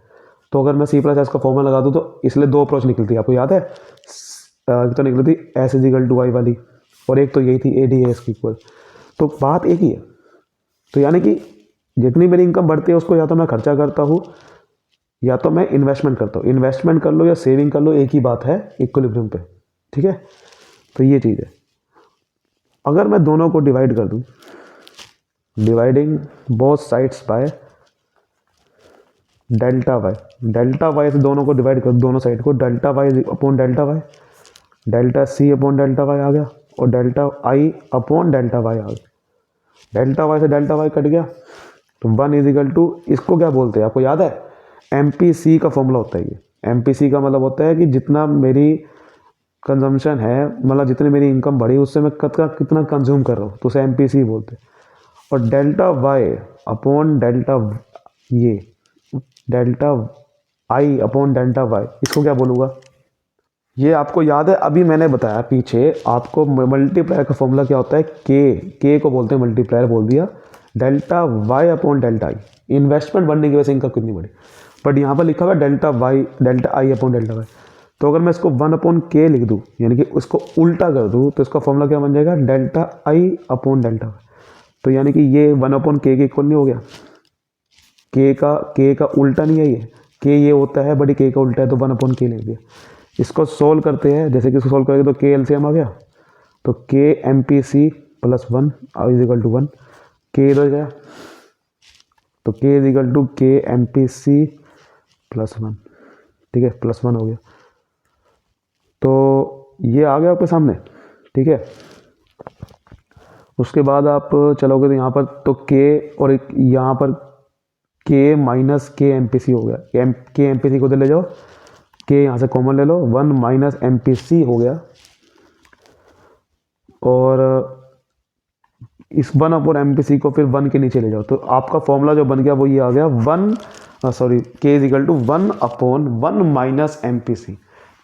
Speaker 1: तो अगर मैं सी प्लस एस का फॉर्मूला लगा दूँ तो इसलिए दो अप्रोच निकली थी, आपको याद है? तो निकली थी S is equal to Y वाली, और एक तो यही थी ए डी एस की इक्वल। तो बात एक ही है। तो यानी कि जितनी मेरी इनकम बढ़ती है उसको या तो मैं खर्चा करता हूँ या तो मैं इन्वेस्टमेंट करता हूँ। इन्वेस्टमेंट कर लो या सेविंग कर लो, एक ही बात है इक्विलिब्रियम पे, ठीक है? तो ये चीज़ है। अगर मैं दोनों को डिवाइड कर दूँ, dividing both sides by delta Y से दोनों को डिवाइड कर, दोनों साइड को, delta Y upon delta Y, delta C upon delta Y आ गया, और delta I upon delta Y आ गया। डेल्टा वाई से डेल्टा वाई कट गया, तो 1 इज इक्वल टू, इसको क्या बोलते हैं आपको याद है? MPC का फॉर्मूला होता है ये। MPC का मतलब होता है कि जितना मेरी कंजम्पशन है, मतलब जितनी मेरी इनकम बढ़ी उससे मैं कितना कंज्यूम कर रहा हूँ, तो उसे MPC बोलते हैं। और डेल्टा वाई अपॉन डेल्टा, ये delta I upon delta Y, इसको क्या बोलूँगा? ये आपको याद है, अभी मैंने बताया पीछे आपको, मल्टीप्लायर का फॉर्मूला क्या होता है? के को बोलते हैं मल्टीप्लायर, बोल दिया। Delta Y upon delta I, investment बढ़ने की वजह से इनकम कितनी बढ़ी, बट यहाँ पर लिखा हुआ है delta I upon delta Y. तो अगर मैं इसको 1 अपॉन के लिख दूँ, यानी कि उसको उल्टा कर दूँ, तो इसका फॉर्मूला क्या बन जाएगा? Delta I upon delta Y. तो यानी कि ये 1 अपॉन के इक्वल नहीं हो गया? के का उल्टा नहीं है ये, के ये होता है बड़ी के का उल्टा है, तो 1 अपॉन के लिख दिया। इसको सोल्व करते हैं, जैसे कि इसको सोल्व करेंगे तो के एलसीएम आ गया, तो K MPC plus 1 is equal to 1, K इधर गया, तो K is equal to K MPC plus 1, ठीक है, प्लस 1 हो गया। तो ये आ गया आपके सामने, ठीक है। उसके बाद आप चलोगे तो यहाँ पर तो के, और यहाँ पर के माइनस के MPC हो गया। के MPC को ले जाओ, के यहाँ से कॉमन ले लो, 1 माइनस MPC हो गया, और इस 1 अपॉन MPC को फिर 1 के नीचे ले जाओ, तो आपका फॉर्मूला जो बन गया वो ये आ गया, K is equal to 1 upon 1 minus MPC।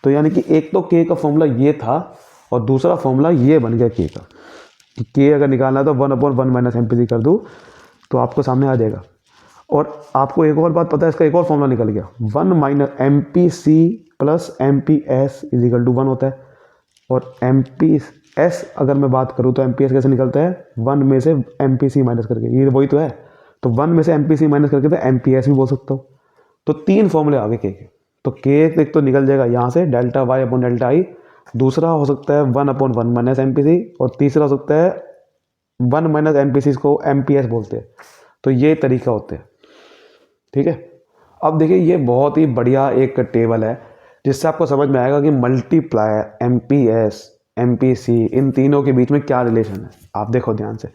Speaker 1: तो यानी कि एक तो के का फॉर्मूला ये था, और दूसरा फॉर्मूला ये बन गया के का, कि के अगर निकालना है तो 1 अपॉन 1 माइनस MPC कर दूँ तो आपको सामने आ जाएगा। और आपको एक और बात पता है, इसका एक और फॉर्मूला निकल गया, 1 minus MPC plus MPS is equal to 1 होता है। और MPS अगर मैं बात करूँ तो MPS कैसे निकलता है? 1 में से MPC माइनस करके, ये वही तो है। तो 1 में से MPC माइनस करके तो MPS भी बोल सकता हूँ। तो 3 फॉर्मूले आ गए के। तो के एक तो निकल जाएगा यहाँ से delta Y upon delta I, दूसरा हो सकता है 1 अपॉन 1 माइनस MPC, और तीसरा हो सकता है 1 माइनस MPC को MPS बोलते हैं। तो ये तरीका होते हैं, ठीक है। अब देखिए ये बहुत ही बढ़िया एक टेबल है जिससे आपको समझ में आएगा कि मल्टीप्लायर, MPS, MPC, इन तीनों के बीच में क्या रिलेशन है। आप देखो ध्यान से,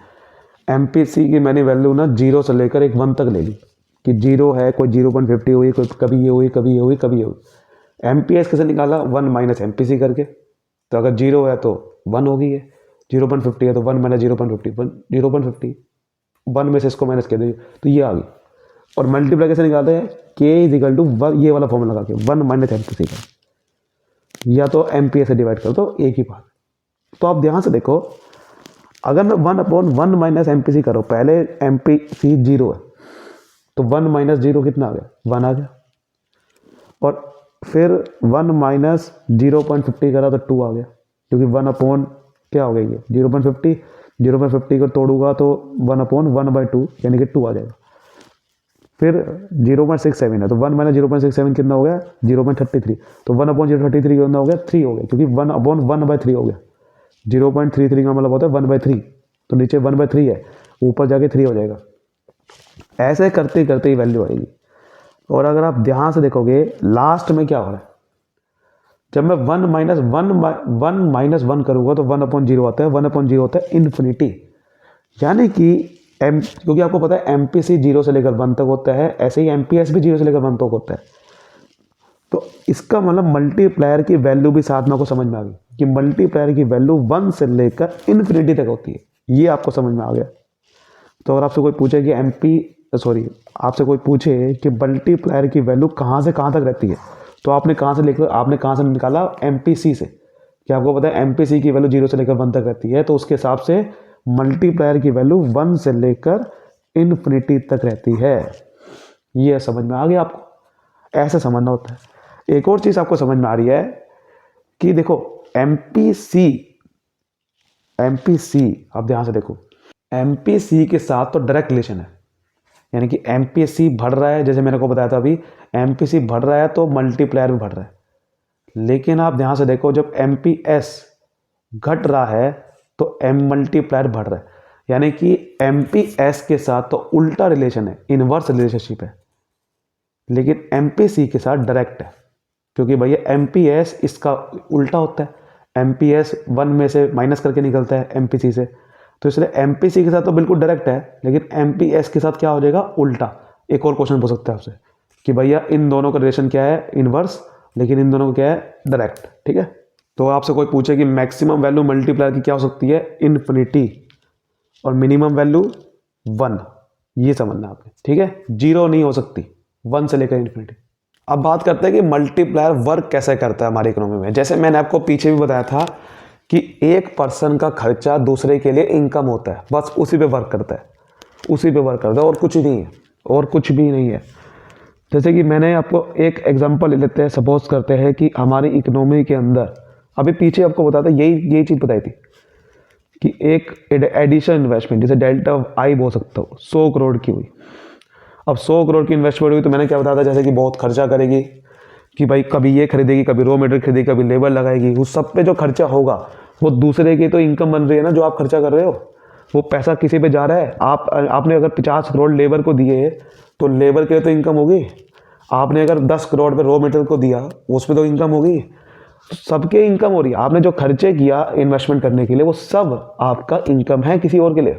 Speaker 1: MPC की मैंने वैल्यू ना 0 से लेकर 1 तक ले ली, कि 0 है, कोई 0.50 हुई, कोई कभी ये हुई, कभी ये हुई, कभी ये हुई। MPS कैसे निकाला? 1 माइनस MPC करके। तो अगर 0 है तो 1 होगी, है 0.50 है तो 1 माइनस 0.50, 1 में से इसको माइनस कर दीजिए, तो ये आ गई। और मल्टीप्लाई कैसे निकालते हैं? के इज इक्वल टू ये वाला फॉर्मूला लगा के 1 माइनस MPC का, या तो MPS से डिवाइड कर दो, एक ही बात। तो आप ध्यान से देखो, अगर मैं 1 अपॉन 1 माइनस MPC करो, पहले MPC 0 है, तो 1 माइनस 0 कितना आ गया? 1 आ गया। और फिर 1 माइनस 0.50 करा तो 2 आ गया, क्योंकि 1 अपॉन क्या हो गया ये 0.50 को तोड़ूंगा तो 1 अपॉन 1/2 यानी कि 2 आ जाएगा। फिर 0.67 है, तो 1 माइनस 0.67 कितना हो गया? 0.33। तो 1 अपॉन 0.33 कितना हो गया? 3 हो गया, क्योंकि 1 अपॉन 1/3 हो गया। 0.33 का मतलब होता है 1/3, तो नीचे 1/3 है, ऊपर जाके 3 हो जाएगा। ऐसे करते करते ही वैल्यू आएगी। और अगर आप ध्यान से देखोगे लास्ट में क्या हो रहा है, जब मैं 1 माइनस 1 करूँगा तो 1 अपॉन 0 आता है, 1 अपॉन 0 होता है इन्फिनिटी। यानी कि क्योंकि आपको पता है MPC 0 से लेकर 1 तक होता है, ऐसे ही MPS भी 0 से लेकर 1 तक होता है। तो इसका मतलब मल्टीप्लायर की वैल्यू भी साथ में आपको समझ में आ गई कि मल्टीप्लायर की वैल्यू 1 से लेकर इन्फिनिटी तक होती है, ये आपको समझ में आ गया। तो अगर आपसे कोई पूछे कि आपसे कोई पूछे कि मल्टीप्लायर की वैल्यू कहाँ से कहाँ तक रहती है, तो आपने कहाँ से निकाला? MPC से। कि आपको पता है एमपीसी की वैल्यू 0 से लेकर 1 तक रहती है, तो उसके हिसाब से मल्टीप्लायर की वैल्यू 1 से लेकर इन्फिनिटी तक रहती है। ये समझ में आ गया आपको, ऐसे समझना होता है। एक और चीज़ आपको समझ में आ रही है कि देखो एमपीसी आप ध्यान से देखो, एमपीसी के साथ तो डायरेक्ट रिलेशन है, यानी कि एमपीसी बढ़ रहा है, जैसे मैंने को बताया था अभी, एमपीसी बढ़ रहा है तो मल्टीप्लायर भी बढ़ रहा है। लेकिन आप ध्यान से देखो, जब एमपीएस घट रहा है तो एम मल्टीप्लायर बढ़ रहा है, यानी कि एमपीएस के साथ तो उल्टा रिलेशन है, इनवर्स रिलेशनशिप है, लेकिन एमपीसी के साथ डायरेक्ट है, क्योंकि भैया एमपीएस इसका उल्टा होता है, एमपीएस 1 में से माइनस करके निकलता है एमपीसी से, तो इसलिए एमपीसी के साथ तो बिल्कुल डायरेक्ट है, लेकिन एमपीएस के साथ क्या हो जाएगा, उल्टा। एक और क्वेश्चन पूछ सकते हैं आपसे कि भैया इन दोनों का रिलेशन क्या है, इनवर्स, लेकिन इन दोनों का क्या है, डायरेक्ट। ठीक है, तो आपसे कोई पूछे कि मैक्सिमम वैल्यू मल्टीप्लायर की क्या हो सकती है, इन्फिनिटी, और मिनिमम वैल्यू 1, ये समझना आपने। ठीक है, 0 नहीं हो सकती, 1 से लेकर इन्फिनिटी। अब बात करते हैं कि मल्टीप्लायर वर्क कैसे करता है हमारी इकोनॉमी में। जैसे मैंने आपको पीछे भी बताया था कि एक पर्सन का खर्चा दूसरे के लिए इनकम होता है, बस उसी पे वर्क करता है, उसी पे वर्क करता है, और कुछ नहीं है, और कुछ भी नहीं है। जैसे कि मैंने आपको एक एग्जांपल ले लेते हैं, सपोज करते हैं कि हमारी इकोनॉमी के अंदर, अभी पीछे आपको बताया था, यही चीज़ बताई थी कि एक एडिशनल इन्वेस्टमेंट, जैसे डेल्टा आई बोल सकता हूँ, 100 करोड़ की हुई। अब 100 करोड़ की इन्वेस्टमेंट हुई तो मैंने क्या बताया था, जैसे कि बहुत खर्चा करेगी, कि भाई कभी ये खरीदेगी, कभी रॉ मटेरियल खरीदेगी, कभी लेबर लगाएगी, उस सब पे जो खर्चा होगा वो दूसरे की तो इनकम बन रही है ना, जो आप खर्चा कर रहे हो, वो पैसा किसी पे जा रहा है। आपने अगर 50 करोड़ लेबर को दिए तो लेबर के लिए तो इनकम होगी, आपने अगर 10 करोड़ पे रॉ मटेरियल को दिया उस पर तो इनकम होगी, तो सबके इनकम हो रही है। आपने जो खर्चे किया इन्वेस्टमेंट करने के लिए वो सब आपका इनकम है किसी और के लिए,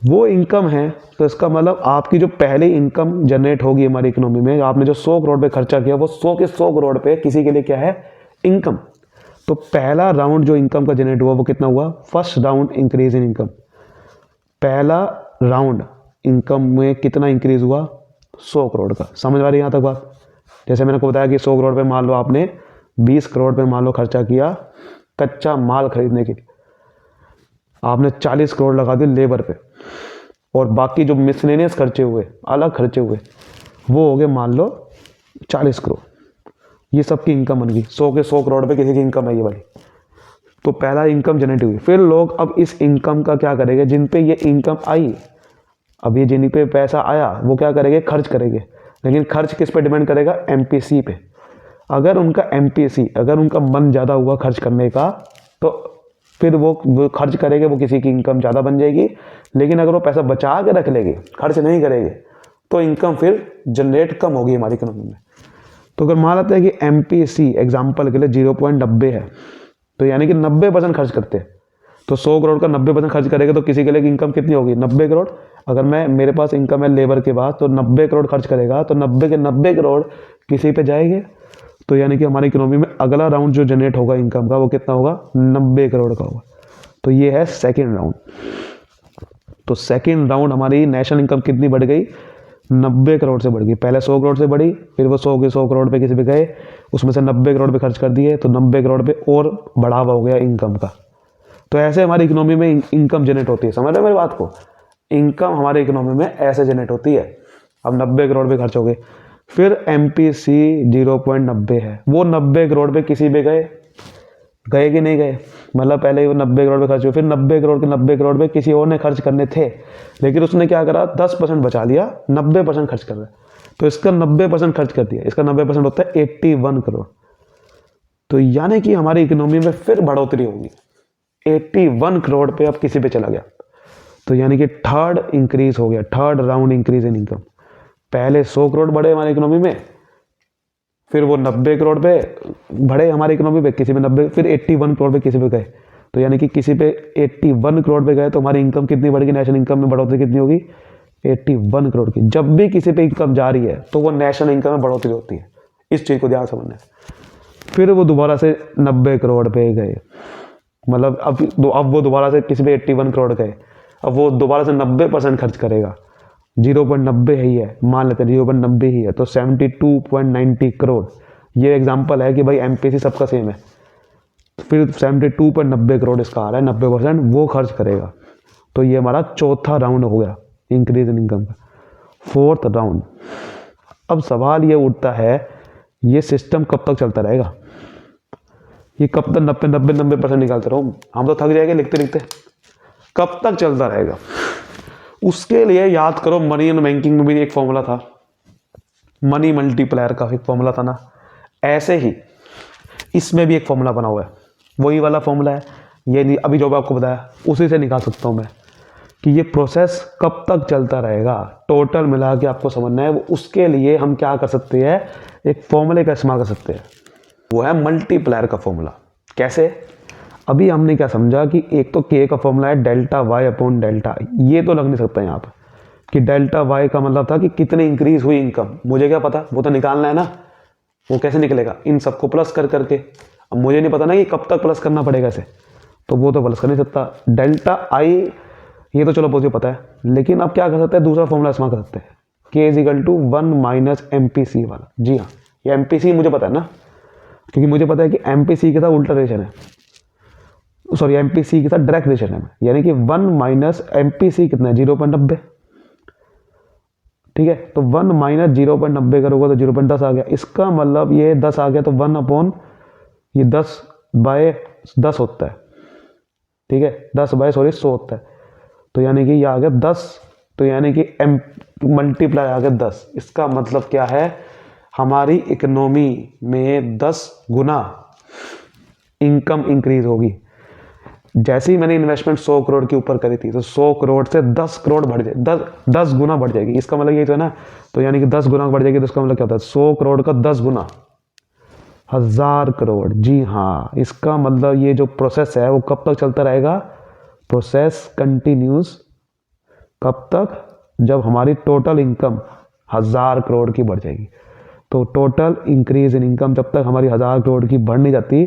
Speaker 1: वो इनकम है। तो इसका मतलब आपकी जो पहले इनकम जनरेट होगी हमारी इकोनॉमी में, आपने जो 100 करोड़ पे खर्चा किया वो 100 के 100 करोड़ पे किसी के लिए क्या है, इनकम। तो पहला राउंड जो इनकम का जनरेट हुआ वो कितना हुआ, first round increase in income. पहला राउंड इनकम में कितना इंक्रीज हुआ, 100 करोड़ का। समझ आ रही है यहाँ तक बात। जैसे मैंने को बताया कि 100 करोड़ पे मान लो आपने 20 करोड़ पे मान लो खर्चा किया कच्चा माल खरीदने के लिए, आपने 40 करोड़ लगा दिए लेबर पे, और बाकी जो मिसलेनियस खर्चे हुए, अलग खर्चे हुए, वो हो गए मान लो 40 करोड़। ये सबकी इनकम बन गई, 100 के 100 करोड़ पे किसी की इनकम है ये वाली। तो पहला इनकम जनरेट हुई। फिर लोग अब इस इनकम का क्या करेंगे, जिन पे ये इनकम आई, अब ये जिन पे पैसा आया वो क्या करेंगे, खर्च करेंगे। लेकिन खर्च किस पे डिपेंड करेगा, एमपीसी पे। अगर उनका एमपीसी, अगर उनका मन ज़्यादा हुआ खर्च करने का, तो फिर वो खर्च करेंगे, वो किसी की इनकम ज़्यादा बन जाएगी। लेकिन अगर वो पैसा बचा के रख लेंगे, खर्च नहीं करेंगे, तो इनकम फिर जनरेट कम होगी हमारी इकोनॉमी में। तो अगर मान लेते हैं कि एमपीसी एग्जाम्पल के लिए 0.90 है, तो यानी कि 90% खर्च करते हैं, तो 100 करोड़ का 90% खर्च करेगा तो किसी के लिए इनकम कितनी होगी, 90 करोड़। अगर मेरे पास इनकम है लेबर के बाद, तो 90 करोड़ खर्च करेगा, तो 90 के 90 करोड़ किसी पे जाएंगे। तो यानी कि हमारी इकोनॉमी में अगला राउंड जो जनरेट होगा इनकम का वो कितना होगा, 90 करोड़ का होगा। तो ये है सेकेंड राउंड। तो सेकेंड राउंड हमारी नेशनल इनकम कितनी बढ़ गई, 90 करोड़ से बढ़ गई। पहले 100 करोड़ से बढ़ी, फिर वो 100 के 100 करोड़ पे किसी पे गए, उसमें से 90 करोड़ पे खर्च कर दिए, तो 90 करोड़ पे और बढ़ावा हो गया इनकम का। तो ऐसे हमारी इकोनॉमी में इनकम जनरेट होती है। समझ रहे हो मेरी बात को, इनकम हमारी इकोनॉमी में ऐसे जनरेट होती है। अब 90 करोड़ पे खर्च हो गए, फिर एमपीसी 0.90 है, वो 90 करोड़ पे किसी पे गए कि नहीं गए, मतलब पहले वो 90 करोड़ पे खर्च हुए, फिर 90 करोड़ के 90 करोड़ पे किसी और ने खर्च करने थे, लेकिन उसने क्या करा, 10% बचा लिया, 90% खर्च कर रहा है। तो इसका 90% खर्च कर दिया, इसका 90% होता है 81 करोड़। तो यानी कि हमारी इकोनॉमी में फिर बढ़ोतरी होगी, 81 करोड़ पे अब किसी पे चला गया। तो यानी कि थर्ड इंक्रीज हो गया, third round increase in income. पहले 100 करोड़ बढ़े हमारी इकोनॉमी में, फिर वो 90 करोड़ पे बढ़े हमारी इकोनॉमी पे, किसी पे 90, फिर 81 करोड़ पे किसी पे गए। तो यानी कि किसी पे 81 करोड़ पे गए, तो हमारी इनकम कितनी बढ़ेगी, नेशनल इनकम में बढ़ोतरी कितनी होगी, 81 करोड़ की। जब भी किसी पे इनकम जा रही है तो वो नेशनल इनकम में बढ़ोतरी होती है, इस चीज़ को ध्यान समझना है। फिर वो दोबारा से 90 करोड़ पे गए, मतलब अब वो दोबारा से किसी पे 81 करोड़ गए, अब वो दोबारा से 90% खर्च करेगा। 0.90 ही है, मान लेते हैं 0.90 ही है, तो 72.90 करोड़। ये एग्जांपल है कि भाई एमपीसी सबका सेम है, फिर 72.90 करोड़ इसका आ रहा है, 90% वो खर्च करेगा। तो ये हमारा चौथा राउंड हो गया इंक्रीज इन इनकम का। फोर्थ राउंड, अब सवाल ये उठता है ये सिस्टम कब तक चलता रहेगा? ये कब तक 90% निकालते रहो? हम तो थक जाएंगे लिखते लिखते। कब तक चलता रहेगा? उसके लिए याद करो, मनी एंड बैंकिंग में भी एक फॉर्मूला था, मनी मल्टीप्लायर का एक फॉर्मूला था ना, ऐसे ही इसमें भी एक फॉर्मूला बना हुआ है, वही वाला फॉर्मूला है। ये नहीं अभी जो मैं आपको बताया उसी से निकाल सकता हूँ मैं कि ये प्रोसेस कब तक चलता रहेगा, टोटल मिला के आपको समझना है। उसके लिए हम क्या कर सकते हैं, एक फॉर्मूले का इस्तेमाल कर सकते हैं, वो है मल्टीप्लायर का फॉर्मूला। कैसे? अभी हमने क्या समझा कि एक तो के का फॉर्मूला है डेल्टा वाई अपॉन डेल्टा, ये तो लग नहीं सकता यहाँ पर कि डेल्टा वाई का मतलब था कि कितनी इंक्रीज हुई इनकम, मुझे क्या पता, वो तो निकालना है ना। वो कैसे निकलेगा? इन सबको प्लस कर करके। अब मुझे नहीं पता ना कि कब तक प्लस करना पड़ेगा इसे, तो वो तो प्लस कर नहीं सकता। डेल्टा आई ये तो चलो मुझे पता है, लेकिन अब क्या कर सकते हैं, दूसरा फॉर्मूला इस्तेमाल कर सकते हैं, K is equal to 1 minus MPC वाला। जी हाँ, ये एमपीसी मुझे पता है ना, क्योंकि मुझे पता है कि एमपीसी के साथ उल्टा रिलेशन है, सॉरी एमपीसी के साथ डायरेक्ट रिलेशन है, यानी कि 1 माइनस एमपीसी कितना है, 0.90। ठीक है, तो 1 माइनस 0.90 करोगे तो 0.10 आ गया। इसका मतलब ये 10 आ गया, तो 1 अपॉन ये 10/10 होता है। ठीक है, 100 होता है, तो यानी कि ये आ गया 10, तो यानी कि एम मल्टीप्लाई आ गया 10। इसका मतलब क्या है, हमारी इकोनॉमी में 10 गुना इनकम इंक्रीज होगी। जैसे ही मैंने इन्वेस्टमेंट 100 करोड़ के ऊपर करी थी, तो 100 करोड़ से 10 करोड़ बढ़ जाए, 10 गुना बढ़ जाएगी। इसका मतलब ये तो है ना, तो यानी कि 10 गुना बढ़ जाएगी, तो इसका मतलब क्या होता है, 100 करोड़ का 10 गुना 1000 करोड़। जी हाँ, इसका मतलब ये जो प्रोसेस है वो कब तक चलता रहेगा, प्रोसेस कंटिन्यूस कब तक, जब हमारी टोटल इनकम 1000 करोड़ की बढ़ जाएगी। तो टोटल इंक्रीज इन इनकम जब तक हमारी 1000 करोड़ की बढ़ नहीं जाती,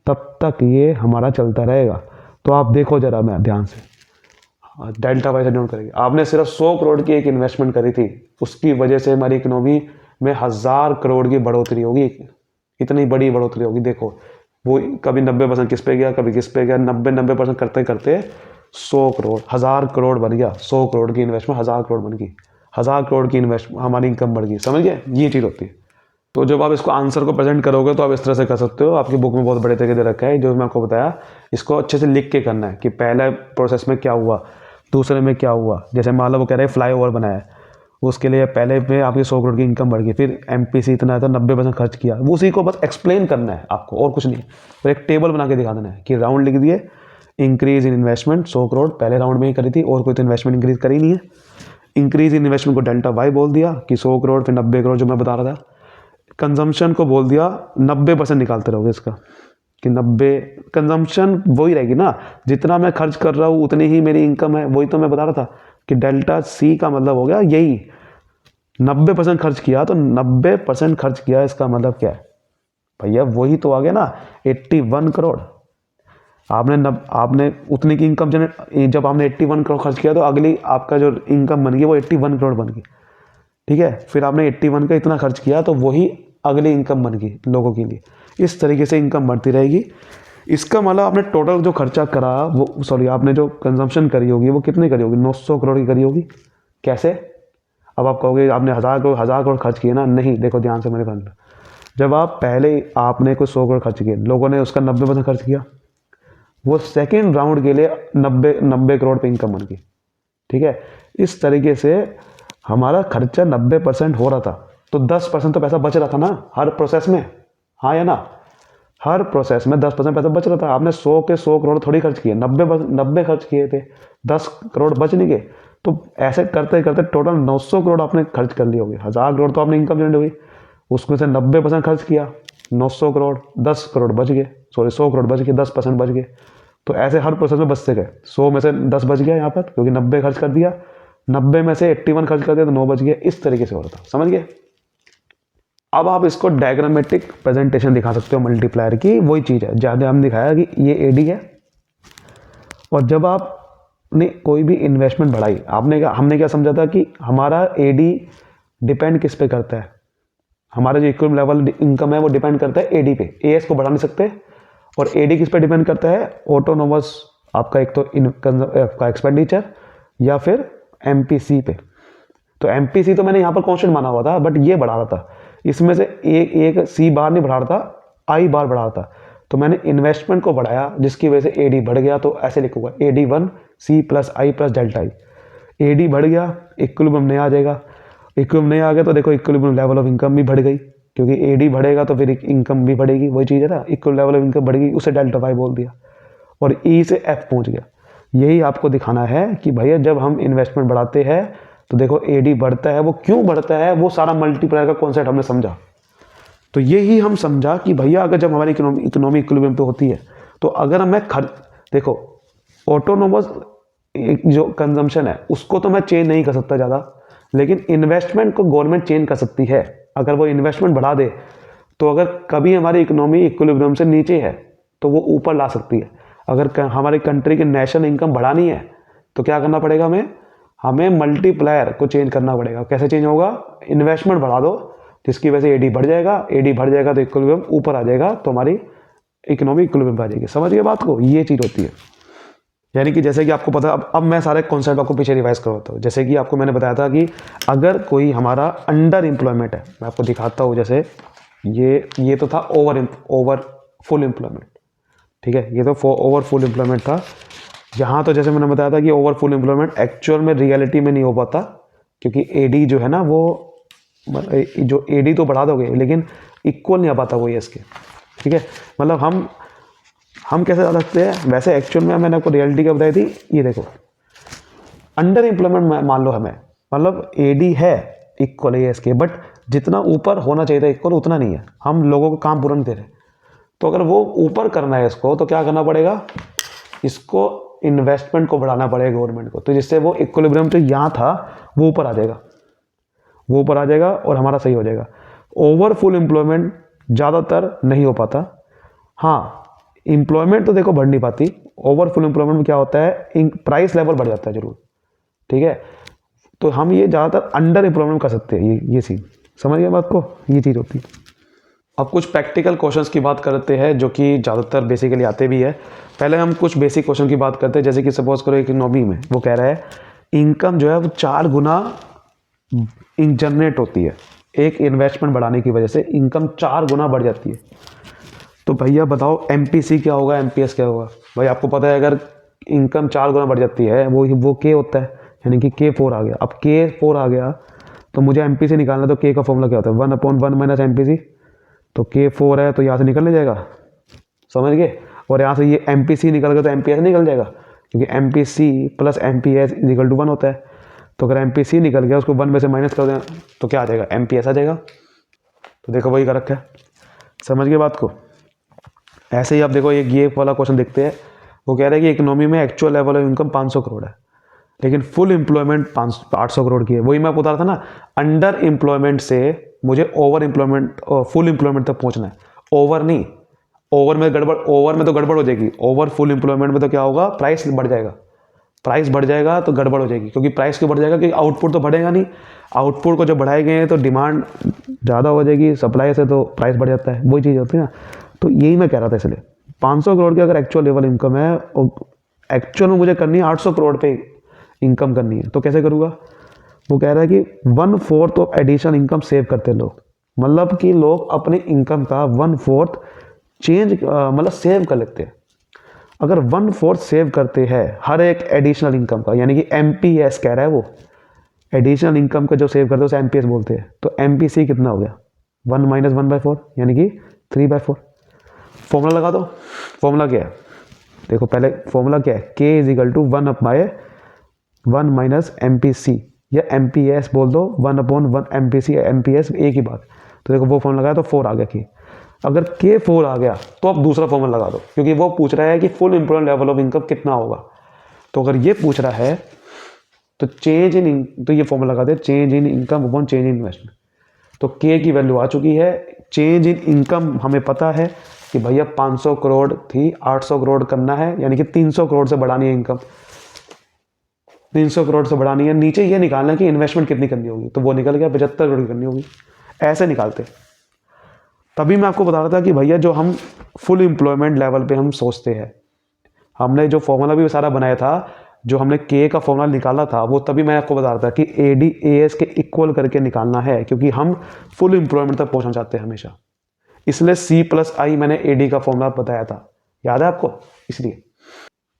Speaker 1: तब तक ये हमारा चलता रहेगा। तो आप देखो जरा, मैं ध्यान से डेल्टा वाई से नोट करेंगे। आपने सिर्फ 100 करोड़ की एक इन्वेस्टमेंट करी थी, उसकी वजह से हमारी इकोनॉमी में 1000 करोड़ की बढ़ोतरी होगी, इतनी बड़ी बढ़ोतरी होगी। देखो वो कभी 90% किस पे गया, कभी किस पे गया, 90% करते करते 100 करोड़ 1000 करोड़ बन गया। 100 करोड़ की इन्वेस्टमेंट 1000 करोड़ बन गई, 1000 करोड़ की इन्वेस्टमेंट हमारी इनकम बढ़ गई। समझ गए, ये चीज़ होती है। तो जब आप इसको आंसर को प्रेजेंट करोगे तो आप इस तरह से कर सकते हो। आपकी बुक में बहुत बड़े तरीके से रखा है, जो मैं आपको बताया, इसको अच्छे से लिख के करना है कि पहले प्रोसेस में क्या हुआ, दूसरे में क्या हुआ। जैसे मान लो वो कह रहे हैं फ्लाई ओवर बनाया है, उसके लिए पहले में आपकी 100 करोड़ की इनकम बढ़ गई, फिर एमपीसी इतना है तो 90% खर्च किया। वो उसी को बस एक्सप्लेन करना है आपको, और कुछ नहीं। तो एक टेबल बना के दिखा देना है कि राउंड लिख दिए, इंक्रीज इन इन्वेस्टमेंट 100 करोड़ पहले राउंड में ही करी थी, और कोई तो इन्वेस्टमेंट इंक्रीज करी नहीं है। इंक्रीज इन इन्वेस्टमेंट को डेल्टा वाई बोल दिया कि 100 करोड़ फिर 90 करोड़ जो मैं बता रहा था। कंजम्पशन को बोल दिया 90% निकालते रहोगे इसका, कि 90 कंजम्पशन वही रहेगी ना, जितना मैं खर्च कर रहा हूँ उतनी ही मेरी इनकम है। वही तो मैं बता रहा था कि डेल्टा सी का मतलब हो गया यही, 90% खर्च किया तो 90% खर्च किया, इसका मतलब क्या है भैया, वही तो आ गया ना 81 करोड़। आपने उतनी की इनकम जब आपने 81 करोड़ खर्च किया, तो अगली आपका जो इनकम बन गई वो 81 करोड़ बन गई। ठीक है, फिर आपने 81 का इतना खर्च किया, तो वही अगली इनकम बन गई लोगों के लिए। इस तरीके से इनकम बढ़ती रहेगी। इसका मतलब आपने टोटल जो खर्चा करा, वो सॉरी आपने जो कंजम्पशन करी होगी वो कितनी करी होगी, 900 करोड़ की करी होगी। कैसे? अब आप कहोगे आपने 1000 करोड़ खर्च किए ना, नहीं, देखो ध्यान से मेरे फ्रेंड, जब आप पहले आपने कुछ 100 करोड़ खर्च किए, लोगों ने उसका 90% खर्च किया, वो सेकेंड राउंड के लिए 90 करोड़ पे इनकम बन गई। ठीक है, इस तरीके से हमारा खर्चा 90% हो रहा था, तो 10% तो पैसा बच रहा था ना हर प्रोसेस में, हाँ या ना? हर प्रोसेस में 10% पैसा बच रहा था। आपने 100 के 100 करोड़ थोड़ी खर्च किए, 90 खर्च किए थे, 10 करोड़ बच नहीं गए। तो ऐसे करते करते टोटल 900 करोड़ आपने खर्च कर लिए होगे। 1000 करोड़ तो आपने इनकम जनरेट हुई, उसमें से 90% खर्च किया, 900 करोड़, 10 करोड़ बच गए, सॉरी 100 करोड़ बच गए, 10% बच गए। तो ऐसे हर प्रोसेस में बचते गए। 100 में से 10 बच गया यहाँ पर, क्योंकि 90 खर्च कर दिया, 90 में से 81 खर्च कर दिया तो 9 बच गया। इस तरीके से हो रहा था, समझ गए? अब आप इसको डायग्रामेटिक प्रेजेंटेशन दिखा सकते हो मल्टीप्लायर की, वही चीज़ है जहाँ हमने दिखाया कि ये एडी है, और जब आपने कोई भी इन्वेस्टमेंट बढ़ाई, हमने क्या समझा था कि हमारा एडी डिपेंड किस पे करता है, हमारा जो इक्विलिब्रियम लेवल इनकम है वो डिपेंड करता है एडी पे। एएस को बढ़ा नहीं सकते और एडी किस पे डिपेंड करता है, ऑटोनोमस आपका एक तो आपका एक्सपेंडिचर या फिर एमपीसी पे। तो एमपीसी तो मैंने यहाँ पर कॉन्स्टेंट माना हुआ था, बट ये बढ़ा रहा था, इसमें से एक सी बार नहीं बढ़ा रहा था, आई बार बढ़ा रहा था। तो मैंने इन्वेस्टमेंट को बढ़ाया जिसकी वजह से एडी बढ़ गया। तो ऐसे लिखूंगा AD one C plus I plus delta I. AD बढ़ गया, इक्विलिब्रियम नहीं आ जाएगा, इक्विलिब्रियम नहीं आ गया तो देखो इक्विलिब्रियम लेवल ऑफ इनकम भी बढ़ गई, क्योंकि एडी बढ़ेगा तो फिर इनकम भी बढ़ेगी, वही चीज़ है ना, इक्वल लेवल ऑफ इनकम बढ़ेगी, उसे डेल्टा वाई बोल दिया और ई से एफ पहुंच गया। यही आपको दिखाना है कि भैया जब हम इन्वेस्टमेंट बढ़ाते हैं तो देखो एडी बढ़ता है, वो क्यों बढ़ता है, वो सारा मल्टीप्लायर का कॉन्सेप्ट हमने समझा। तो यही हम समझा कि भैया अगर जब हमारी इकोनॉमी इक्विलिब्रियम पे होती है तो अगर मैं देखो ऑटोनोमस जो कंजम्पशन है उसको तो मैं चेंज नहीं कर सकता ज़्यादा, लेकिन इन्वेस्टमेंट को गवर्नमेंट चेंज कर सकती है। अगर वो इन्वेस्टमेंट बढ़ा दे तो अगर कभी हमारी इकोनॉमी इक्विलिब्रियम से नीचे है तो वो ऊपर ला सकती है। अगर हमारी कंट्री की नेशनल इनकम बढ़ानी है तो क्या करना पड़ेगा, हमें मल्टीप्लायर को चेंज करना पड़ेगा। कैसे चेंज होगा, इन्वेस्टमेंट बढ़ा दो जिसकी वजह से एडी बढ़ जाएगा, एडी बढ़ जाएगा तो इक्विलिब्रियम ऊपर आ जाएगा, तो हमारी इकोनॉमी इक्विलिब्रियम पे आ जाएगी। समझ गए बात को, ये चीज़ होती है। यानी कि जैसे कि आपको पता, अब मैं सारे कॉन्सेप्ट आपको पीछे रिवाइज करवाता हूँ। जैसे कि आपको मैंने बताया था कि अगर कोई हमारा अंडर एम्प्लॉयमेंट है, मैं आपको दिखाता हूँ। जैसे ये तो था ओवर फुल एम्प्लॉयमेंट, ठीक है, ये तो ओवर फुल एम्प्लॉयमेंट था। यहाँ तो जैसे मैंने बताया था कि ओवर फुल एम्प्लॉयमेंट एक्चुअल में रियलिटी में नहीं हो पाता, क्योंकि एडी जो है ना, वो जो एडी तो बढ़ा दोगे लेकिन इक्वल नहीं आ पाता वो इसके, ठीक है। मतलब हम कैसे जा सकते हैं, वैसे एक्चुअल में मैंने आपको रियलिटी क्या बताई थी, ये देखो अंडर एम्प्लॉयमेंट मान लो हमें, मतलब एडी है इक्वल है इसके, बट जितना ऊपर होना चाहिए था इक्वल उतना नहीं है, हम लोगों को काम पूरा नहीं दे रहे। तो अगर वो ऊपर करना है इसको तो क्या करना पड़ेगा, इसको इन्वेस्टमेंट को बढ़ाना पड़ेगा गवर्नमेंट को, तो जिससे वो इक्विलिब्रियम जो यहाँ था वो ऊपर आ जाएगा, वो ऊपर आ जाएगा और हमारा सही हो जाएगा। ओवर फुल एम्प्लॉयमेंट ज़्यादातर नहीं हो पाता। हाँ, एम्प्लॉयमेंट तो देखो बढ़ नहीं पाती, ओवर फुल एम्प्लॉयमेंट में क्या होता है, प्राइस लेवल बढ़ जाता है जरूर, ठीक है। तो हम ये ज़्यादातर अंडर एम्प्लॉयमेंट कर सकते हैं, ये सीन समझ गए बात को, ये चीज़ होती है। अब कुछ प्रैक्टिकल क्वेश्चंस की बात करते हैं जो कि ज़्यादातर बेसिकली आते भी है। पहले हम कुछ बेसिक क्वेश्चन की बात करते हैं। जैसे कि सपोज करो इकोनॉमी में वो कह रहा है इनकम जो है वो 4 गुना जनरेट होती है, एक इन्वेस्टमेंट बढ़ाने की वजह से इनकम 4 गुना बढ़ जाती है। तो भैया बताओ एमपीसी क्या होगा, एमपीएस क्या होगा। भाई आपको पता है अगर इनकम 4 गुना बढ़ जाती है वो के होता है, यानी कि K4 आ गया। अब K4 आ गया तो मुझे एमपीसी निकालना, तो K का फॉर्मूला क्या होता है, 1/1 माइनस एमपीसी। तो K4 है तो यहाँ से निकल जाएगा, समझ गए। और यहाँ से ये एमपीसी निकल गया तो एमपीएस निकल जाएगा, क्योंकि MPC plus MPS equal to 1 होता है। तो अगर एमपीसी निकल गया उसको 1 में से माइनस कर दें तो क्या आ जाएगा, एमपीएस आ जाएगा। तो देखो वही कर रखा है, समझ गए बात को। ऐसे ही आप देखो ये वाला क्वेश्चन देखते हैं। वो कह रहा है कि इकोनॉमी में actual level of income 500 crore है, लेकिन फुल एम्प्लॉयमेंट 800 करोड़ की है। वही मैं बता रहा था ना, अंडर एम्प्लॉयमेंट से मुझे ओवर एम्प्लॉयमेंट और फुल एम्प्लॉयमेंट तक पहुंचना है। ओवर नहीं, ओवर में तो गड़बड़ हो जाएगी। ओवर फुल एम्प्लॉयमेंट में तो क्या होगा, प्राइस बढ़ जाएगा, प्राइस बढ़ जाएगा तो गड़बड़ हो जाएगी, क्योंकि प्राइस क्यों बढ़ जाएगा, क्योंकि आउटपुट तो बढ़ेगा नहीं। आउटपुट को जब बढ़ाएंगे तो डिमांड ज़्यादा हो जाएगी सप्लाई से, तो प्राइस बढ़ जाता है, वही चीज़ होती है ना। तो यही मैं कह रहा था। इसलिए 500 करोड़ की अगर एक्चुअल लेवल इनकम है और एक्चुअल में मुझे करनी है 800 करोड़ पे इनकम करनी है, तो कैसे करूँगा। वो कह रहा है कि 1/4 ऑफ एडिशनल इनकम सेव करते हैं लोग, मतलब कि लोग अपने इनकम का 1/4 मतलब सेव कर लेते हैं। अगर 1/4 सेव करते हैं हर एक एडिशनल इनकम का, यानी कि एमपीएस कह रहा है वो, एडिशनल इनकम का जो सेव करते हैं उसे एमपीएस बोलते हैं। तो एमपीसी कितना हो गया, 1 माइनस 1/4 यानी कि 3/4। फॉर्मूला लगा दो। फॉर्मूला क्या है, देखो पहले फॉर्मूला क्या है, K is equal to 1/1 minus MPC, या एमपीएस बोल दो, 1/1 एमपीसी एमपीएस एक ही बात। तो देखो वो फॉर्मूला लगाया तो 4 आ गया K। अगर K4 आ गया तो अब दूसरा फॉर्मूला लगा दो, क्योंकि वो पूछ रहा है कि full employment level of income कितना होगा। तो अगर ये पूछ रहा है तो तो ये फॉर्मूला लगा दे, change in income upon change in investment. तो K की वैल्यू आ चुकी है। चेंज इन इनकम हमें पता है कि भैया 500 करोड़ थी, 800 करोड़ करना है, यानी कि 300 करोड़ से बढ़ानी है इनकम, 300 करोड़ से बढ़ानी है। नीचे ये निकालना कि इन्वेस्टमेंट कितनी करनी होगी, तो वो निकल गया 75 करोड़ की करनी होगी। ऐसे निकालते तभी मैं आपको बता रहा था कि भैया जो हम फुल एम्प्लॉयमेंट लेवल पे हम सोचते हैं, हमने जो फॉर्मूला भी सारा बनाया था, जो हमने के का फॉर्मूला निकाला था, वो तभी मैं आपको बता रहा था कि AD/AS के इक्वल करके निकालना है, क्योंकि हम फुल एम्प्लॉयमेंट तक पहुंचना चाहते हैं हमेशा। इसलिए C+I मैंने AD का फॉर्मूला बताया था, याद है आपको? इसलिए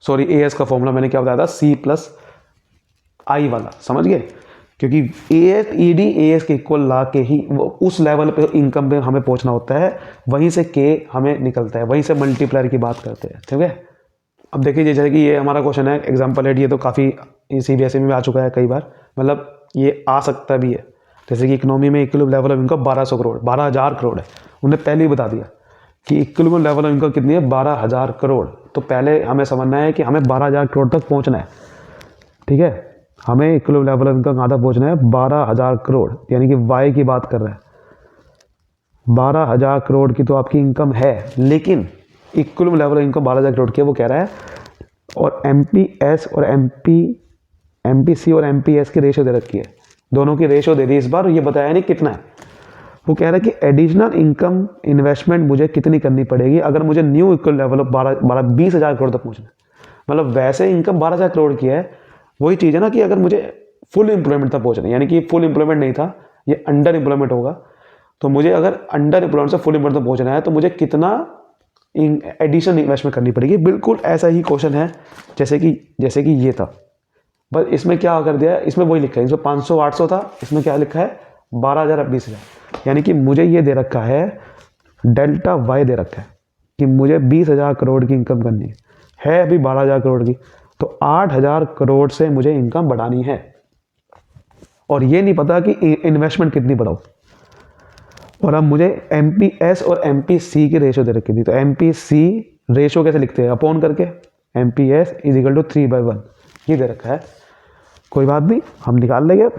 Speaker 1: सॉरी, AS का फॉर्मूला मैंने क्या बताया था, C+I वाला, समझ गए? क्योंकि AD/AS के इक्वल ला के ही वो उस लेवल पे इनकम पे हमें पहुंचना होता है, वहीं से के हमें निकलता है, वहीं से मल्टीप्लायर की बात करते हैं, ठीक है? अब देखिए, जैसे कि ये हमारा क्वेश्चन है एग्जाम्पल 8, ये तो काफ़ी CBSE में भी आ चुका है कई बार, मतलब ये आ सकता भी है। जैसे कि इकोनॉमी में equilibrium level of income 1200 crore, 12,000 crore है, उन्हें पहले ही बता दिया कि इक्विलिब्रियम लेवल ऑफ इनकम कितनी है, 12,000 करोड़। तो पहले हमें समझना है कि हमें 12,000 करोड़ तक पहुंचना है, ठीक है? हमें इक्विलिब्रियम लेवल ऑफ इनकम कहाँ तक पहुंचना है, 12,000 करोड़, यानी कि वाई की बात कर रहे हैं। 12,000 करोड़ की तो आपकी इनकम है, लेकिन equilibrium level of income 12,000 crore की है, वो कह रहा है। और MPS और MPC और MPS की रेशो दे रखी है, दोनों की रेशो दे दी इस बार, ये बताया नहीं कितना है। वो कह रहा है कि एडिशनल इनकम इन्वेस्टमेंट मुझे कितनी करनी पड़ेगी अगर मुझे new equal level of 20,000 crore तक पहुंचना है। मतलब वैसे इनकम 12,000 करोड़ की है, वही चीज़ है ना कि अगर मुझे फुल एम्प्लॉयमेंट तक पहुंचना है, यानी कि फुल एम्प्लॉयमेंट नहीं था, ये अंडर एम्प्लॉयमेंट होगा, तो मुझे अगर अंडर एम्प्लॉयमेंट से फुल एम्प्लॉयमेंट तक पहुंचना है तो मुझे कितना एडिशनल इन्वेस्टमेंट करनी पड़ेगी। बिल्कुल ऐसा ही क्वेश्चन है जैसे कि ये था, बस इसमें क्या कर दिया है, इसमें वही लिखा है, इसमें 500 800 था, इसमें क्या लिखा है 12,000 अब 20,000। यानी कि मुझे ये दे रखा है डेल्टा वाई दे रखा है कि मुझे 20,000 करोड़ की इनकम करनी है अभी 12,000 करोड़ की, तो 8,000 करोड़ से मुझे इनकम बढ़ानी है, और ये नहीं पता कि इन्वेस्टमेंट कितनी बढ़ाऊँ। और अब मुझे MPS और MPC की रेशो दे रखी थी, तो MPC रेशो कैसे लिखते हैं, अपॉन करके MPS = 3/1, ये दे रखा है। कोई बात नहीं, हम निकाल लेंगे,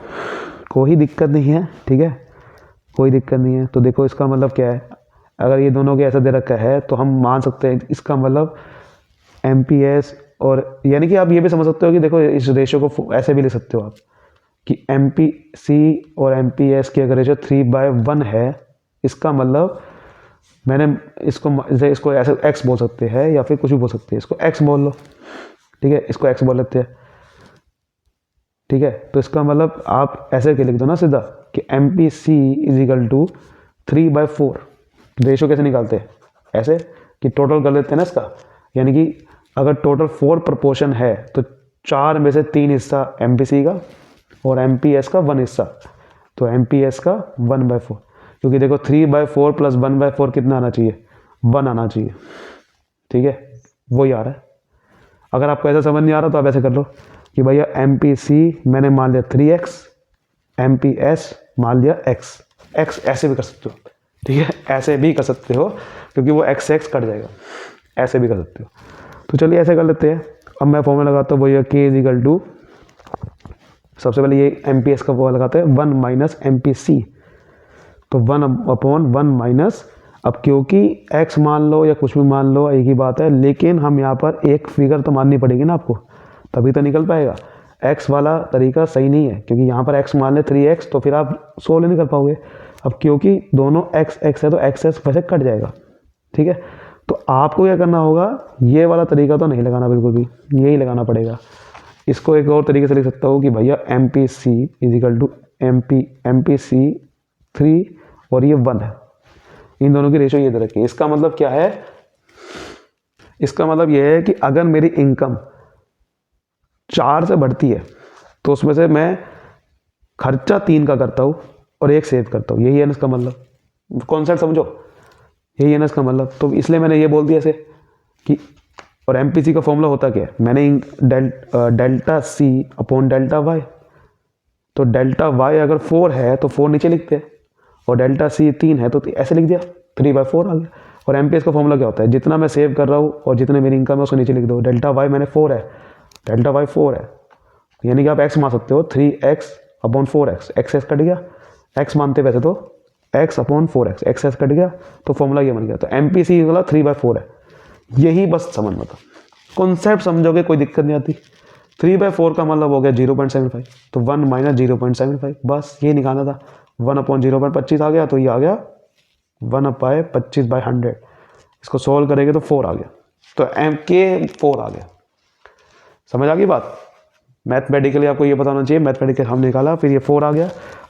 Speaker 1: कोई दिक्कत नहीं है, ठीक है, कोई दिक्कत नहीं है। तो देखो इसका मतलब क्या है, अगर ये दोनों के ऐसा दे रखा है तो हम मान सकते हैं इसका मतलब MPS, और यानी कि आप ये भी समझ सकते हो कि देखो इस रेशो को ऐसे भी लिख सकते हो आप कि MPC और MPS की अगर रेशो 3/1 है, इसका मतलब मैंने इसको ऐसे x बोल सकते हैं या फिर कुछ भी बोल सकते हैं, इसको x बोल लो, ठीक है, इसको x बोल लेते हैं, ठीक है। तो इसका मतलब आप ऐसे के लिख दो ना सीधा कि MPC = 3/4। रेशो कैसे निकालते हैं, ऐसे कि टोटल कर लेते हैं ना इसका, यानी कि अगर टोटल 4 प्रपोर्शन है तो 4 में से 3 हिस्सा MPC का और MPS का 1 हिस्सा, तो MPS का 1/4, क्योंकि देखो 3/4 + 1/4 कितना आना चाहिए, 1 आना चाहिए, ठीक है, वही आ रहा है। अगर आपको ऐसा समझ नहीं आ रहा तो आप ऐसे कर लो कि भैया MPC मैंने मान लिया 3x, MPS मान लिया x, ऐसे भी कर सकते हो, ठीक है, ऐसे भी कर सकते हो क्योंकि वो x से x कट जाएगा, ऐसे भी कर सकते हो। तो चलिए ऐसे कर लेते हैं। अब मैं फॉर्मूला लगाता हूँ भैया K सबसे पहले ये MPS का फॉर्मूला लगाते हैं 1 - MPC, तो 1/1 - अब क्योंकि x मान लो या कुछ भी मान लो एक ही बात है, लेकिन हम यहाँ पर एक फिगर तो माननी पड़ेगी ना आपको, तभी तो निकल पाएगा। x वाला तरीका सही नहीं है क्योंकि यहाँ पर x मान ले 3x, तो फिर आप सोल्व नहीं कर पाओगे। अब क्योंकि दोनों x है तो x वैसे कट जाएगा, ठीक है। तो आपको क्या करना होगा, ये वाला तरीका तो नहीं लगाना बिल्कुल भी, यही लगाना पड़ेगा। इसको एक और तरीके से लिख सकता हूँ कि भैया MPC = MPC 3 और ये 1 है, इन दोनों की रेशो ये दे रखी है। इसका मतलब क्या है, इसका मतलब ये है कि अगर मेरी इनकम 4 से बढ़ती है तो उसमें से मैं खर्चा 3 का करता हूँ और 1 सेव करता हूँ, यही है ना इसका मतलब। कॉन्सेप्ट समझो, यही है ना इसका मतलब। तो इसलिए मैंने ये बोल दिया ऐसे कि, और MPC का फॉर्मूला होता क्या है, मैंने delta C upon delta Y, तो डेल्टा वाई अगर 4 है तो 4 नीचे लिखते हैं, और डेल्टा C 3 है तो ऐसे लिख दिया 3/4 आ गया। और MPS का फॉर्मूला क्या होता है, जितना मैं सेव कर रहा हूँ और जितने मेरी इनकम है उसको नीचे लिख दो। डेल्टा वाई मैंने 4 है, डेल्टा वाई 4 है, यानी कि आप x मान सकते हो 3x/4x, x कट गया, x मानते वैसे तो x/4x, x कट गया, तो फॉर्मूला ये बन गया। तो MPC वाला 3/4 है, यही बस समझना था। कॉन्सेप्ट समझोगे कोई दिक्कत नहीं आती। 3/4 का मतलब हो गया 0.75, तो 1 - 0.75, बस ये निकालना था। 1/0.25 आ गया, तो ये आ गया 1/25/100, इसको सोल्व करेंगे तो 4 आ गया, तो एम के 4 आ गया। समझ आ गई बात? मैथमेटिकली आपको ये पता होना चाहिए, मैथमेटिकल हम निकाला, फिर ये 4 आ गया।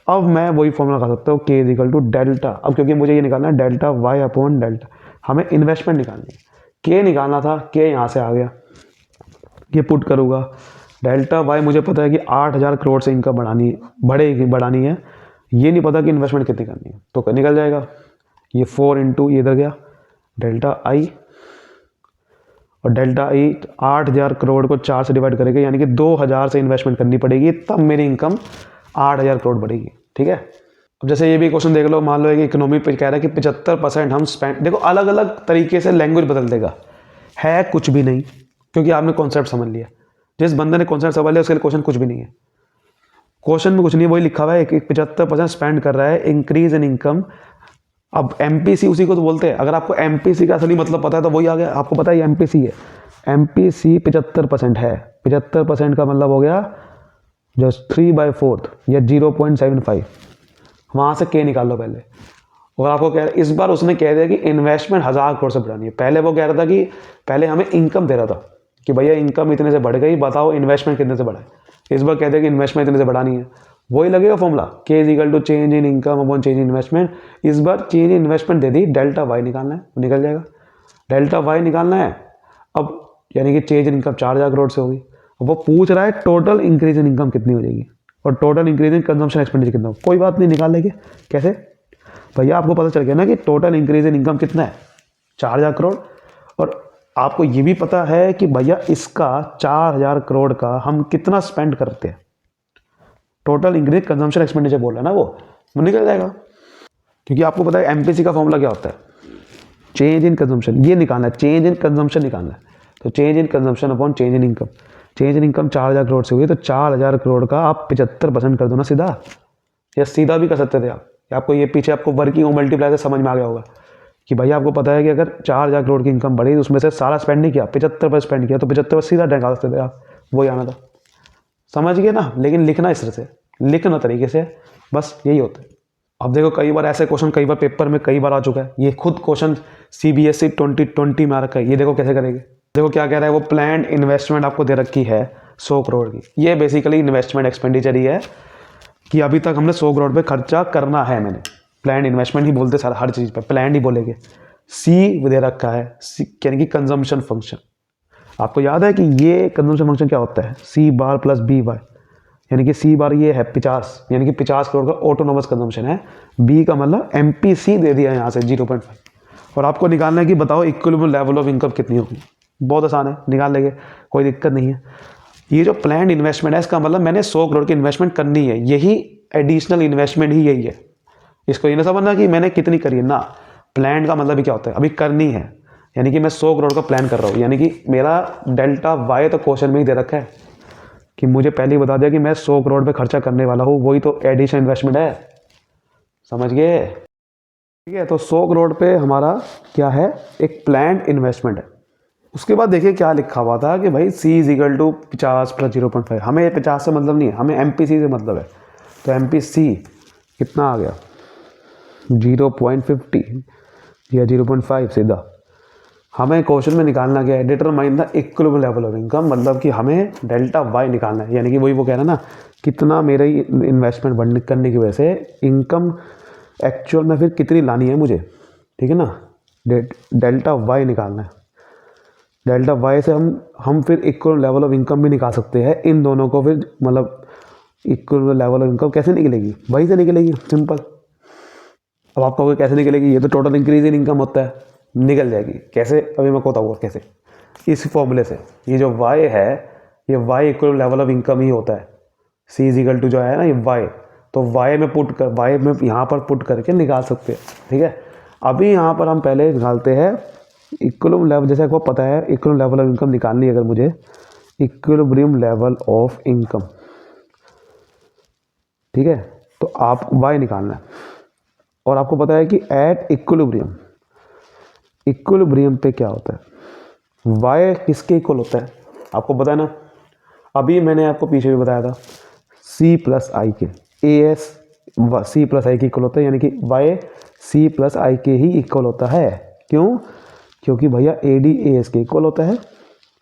Speaker 1: अब मैं वही फॉर्मूला लगा सकता हूँ, के इज इक्वल टू डेल्टा। अब क्योंकि मुझे ये निकालना है डेल्टा वाई अपॉन डेल्टा, हमें इन्वेस्टमेंट निकालनी है, के निकालना था, के यहाँ से आ गया, ये पुट करूँगा। डेल्टा वाई मुझे पता है कि 8,000 करोड़ से इनकम बढ़ानी है, ये नहीं पता कि इन्वेस्टमेंट कितनी करनी है, तो निकल जाएगा ये 4 इंटू ये इधर गया डेल्टा आई, और डेल्टा आई 8,000 करोड़ को 4 से डिवाइड करेंगे, यानी कि 2,000 से इन्वेस्टमेंट करनी पड़ेगी, तब मेरी इनकम 8,000 करोड़ बढ़ेगी। ठीक है, अब जैसे ये भी क्वेश्चन देख लो, मान लो कि इकोनॉमी पे कह रहा है कि 75% हम स्पेंड, देखो अलग अलग तरीके से लैंग्वेज बदल देगा, है कुछ भी नहीं, क्योंकि आपने कॉन्सेप्ट समझ लिया। जिस बंदे ने कॉन्सेप्ट समझ लिया उसके लिए क्वेश्चन कुछ भी नहीं है, क्वेश्चन में कुछ नहीं, वही लिखा हुआ है कि 75% स्पेंड कर रहा है, इंक्रीज इन इनकम। अब एमपीसी उसी को तो बोलते हैं, अगर आपको एमपीसी का असली मतलब पता है तो वही आ गया, आपको पता है ये एमपीसी है, एमपीसी 75% है, 75% का मतलब हो गया जो 3/4 या 0.75, वहाँ से के निकाल लो पहले। और आपको कह रहा, इस बार उसने कह दिया कि इन्वेस्टमेंट 1,000 करोड़ से बढ़ानी है, पहले वो कह रहा था कि पहले हमें इनकम दे रहा था कि भैया इनकम इतने से बढ़ गई, बताओ इन्वेस्टमेंट कितने से बढ़ाए, इस बार कहते हैं कि इन्वेस्टमेंट इतने से बढ़ानी है, वही लगेगा formula, K is equal to change in income upon change in investment. इस बार चेंज इन इन्वेस्टमेंट दे दी, डेल्टा वाई निकालना है, निकल जाएगा, डेल्टा वाई निकालना है। अब यानी कि चेंज इन इनकम 4,000 करोड़ से होगी, वो पूछ रहा है टोटल इंक्रीज इन इनकम कितनी हो जाएगी और total increase in consumption expenditure कितना हो, कोई बात नहीं, निकाल लेंगे। कैसे भैया, आपको पता चल गया ना कि टोटल इंक्रीज इन इनकम कितना है, 4,000 करोड़, और आपको ये भी पता है कि भैया इसका 4,000 करोड़ का हम कितना स्पेंड करते हैं, टोटल इंक्रीज कंजम्पशन एक्सपेंडिचर बोल रहा है ना, वो निकल जाएगा। क्योंकि आपको पता है एमपीसी का फॉर्मूला क्या होता है, चेंज इन कंजम्पशन, ये निकालना है, चेंज इन कंजम्पशन निकालना है, तो change in consumption upon change in income. Change in income 4,000 crore से हुई, तो 4,000 करोड़ का आप 75% कर दो ना सीधा, या सीधा भी कर सकते थे आप, आपको ये पीछे आपको वर्किंग और मल्टीप्लाई से समझ में आ गया होगा कि भैया आपको पता है कि अगर 4,000 करोड़ की इनकम बढ़ी तो उसमें से सारा स्पेंड नहीं किया, 75% स्पेंड किया, तो 75 सीधा निकाल सकते थे आप, वही आना था। समझ गए ना? लेकिन लिखना इस तरह से, लिखना तरीके से, बस यही होता है। अब देखो कई बार ऐसे क्वेश्चन कई बार पेपर में कई बार आ चुका है, ये खुद क्वेश्चन CBSE 2020 में आ रखा है, ये देखो कैसे करेंगे। देखो क्या कह रहा है वो, प्लान्ड इन्वेस्टमेंट आपको दे रखी है 100 करोड़ की, ये बेसिकली इन्वेस्टमेंट एक्सपेंडिचर ही है कि अभी तक हमने 100 करोड़ पे खर्चा करना है। मैंने प्लान्ड इन्वेस्टमेंट ही बोलते सर, हर चीज़ पे प्लान्ड ही बोलेंगे। सी दे रखा है, यानी कि कंजम्पशन फंक्शन। आपको याद है कि ये कंजम्पशन फंक्शन क्या होता है, C बार प्लस बी वाई, यानी कि C बार ये है 50, यानी कि 50 करोड़ का ऑटोनोमस कंजम्पशन है, B का मतलब MPC दे दिया है यहाँ से 0.5, और आपको निकालना है कि बताओ इक्विलिब्रियम लेवल ऑफ इनकम कितनी होगी। बहुत आसान है, निकाल लेंगे, कोई दिक्कत नहीं है। ये जो प्लान्ड इन्वेस्टमेंट है, इसका मतलब मैंने 100 करोड़ की इन्वेस्टमेंट करनी है, यही एडिशनल इन्वेस्टमेंट ही यही है। इसको ये ना समझना कि मैंने कितनी करी है ना, प्लान का मतलब भी क्या होता है, अभी करनी है, यानी कि मैं 100 करोड़ का प्लान कर रहा हूँ, यानी कि मेरा डेल्टा वाई तो क्वेश्चन में ही दे रखा है कि मुझे पहले ही बता दिया कि मैं 100 करोड़ पे खर्चा करने वाला हूँ, वही तो एडिशनल इन्वेस्टमेंट है। समझ गए? ठीक है, तो 100 करोड़ पे हमारा क्या है, एक प्लान्ड इन्वेस्टमेंट है। उसके बाद देखिए क्या लिखा हुआ था कि भाई C is equal to 50 plus 0.5, हमें 50 से मतलब नहीं है, हमें MPC से मतलब है, तो MPC कितना आ गया 0.50 या 0.5 सीधा। हमें क्वेश्चन में निकालना क्या है, determine the equilibrium level of income, मतलब कि हमें डेल्टा वाई निकालना है, यानी कि वही वो कह रहा है ना, कितना मेरे इन्वेस्टमेंट बढ़ने करने की वजह से इनकम एक्चुअल में फिर कितनी लानी है मुझे, ठीक है ना, डेल्टा वाई निकालना है। डेल्टा वाई से हम फिर इक्विलिब्रियम लेवल ऑफ इनकम भी निकाल सकते हैं, इन दोनों को फिर मतलब इक्विलिब्रियम लेवल ऑफ इनकम कैसे निकलेगी, वही से निकलेगी, सिंपल। अब आप कहोगे कैसे निकलेगी, ये तो टोटल इंक्रीज इन इनकम होता है, निकल जाएगी कैसे, अभी मैं बताऊँगा कैसे। इस फॉर्मूले से ये जो y है, ये y equal level of income ही होता है, C इज इक्वल टू जो है ना ये y, तो y में पुट कर, y में यहाँ पर पुट करके निकाल सकते हैं, ठीक है। अभी यहाँ पर हम पहले निकालते हैं इक्विलिब्रियम लेवल, जैसे आपको पता है इक्विलिब्रियम लेवल ऑफ इनकम निकालनी है अगर मुझे, इक्विलिब्रियम लेवल ऑफ इनकम, ठीक है, तो आप y निकालना है, और आपको पता है कि एट इक्विलिब्रियम, इक्विलिब्रियम पे क्या होता है, y किसके इक्वल होता है आपको पता है ना, अभी मैंने आपको पीछे भी बताया था, C प्लस आई के, AS C प्लस आई के इक्वल होता है, यानी कि y सी प्लस आई के ही इक्वल होता है। क्यों? क्योंकि भैया ए डी ए एस के इक्वल होता है।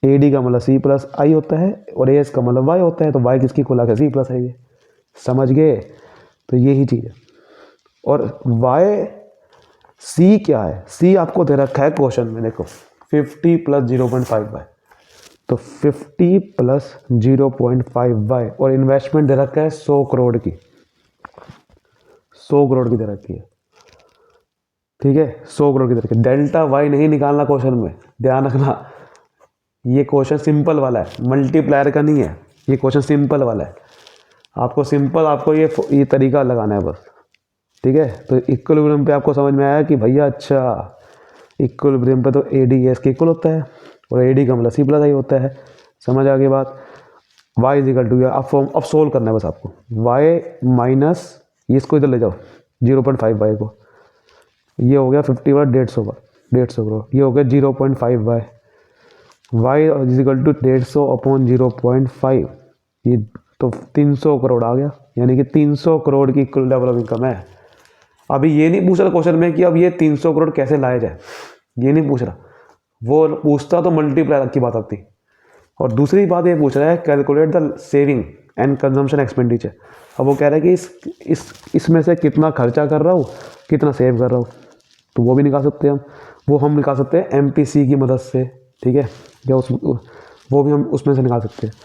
Speaker 1: ए डी का मतलब सी प्लस आई होता है और ए एस का मतलब वाई होता है, तो वाई किसकी इक्वल आ गया? सी प्लस आई है। समझ गए? तो यही चीज़ है। और वाई सी क्या है? सी आपको दे रखा है क्वेश्चन में, देखो 50 प्लस 0.5 वाई, तो 50 प्लस 0.5 वाई, और इन्वेस्टमेंट दे रखा है 100 करोड़ की, 100 करोड़ की दे रखी है। ठीक है, 100 करोड़ की दे रखी है। डेल्टा वाई नहीं निकालना क्वेश्चन में, ध्यान रखना। ये क्वेश्चन सिंपल वाला है, मल्टीप्लायर का नहीं है। ये क्वेश्चन सिंपल वाला है, आपको सिंपल आपको ये तरीका लगाना है बस। ठीक है, तो इक्विलिब्रियम पे आपको समझ में आया कि भैया अच्छा इक्विलिब्रियम पे तो ए डी एस के इक्वल होता है और ए डी का मतलब सी प्लस आई होता है। समझ आ गई बात? y इज इक्वल टू, अब सोल्व करना है बस आपको। y माइनस इसको इधर ले जाओ 0.5 वाई को, ये हो गया 50 बार 150 करोड़, ये हो गया 0.5 Y, Y is equal to 150 upon 0.5, ये तो 300 करोड़ आ गया। यानी कि 300 करोड़ की इक्वल लेवल ऑफ इनकम है। अभी ये नहीं पूछ रहा क्वेश्चन में कि अब ये 300 करोड़ कैसे लाया जाए, ये नहीं पूछ रहा। वो पूछता तो मल्टीप्लायर की बात आती। और दूसरी बात ये पूछ रहा है calculate the saving and consumption expenditure. अब वो कह रहा है कि इसमें से कितना खर्चा कर रहा हूँ, कितना सेव कर रहा हूँ, तो वो भी निकाल सकते हैं हम। वो हम निकाल सकते हैं एमपीसी की मदद से। ठीक है, या वो भी हम उसमें से निकाल सकते हैं।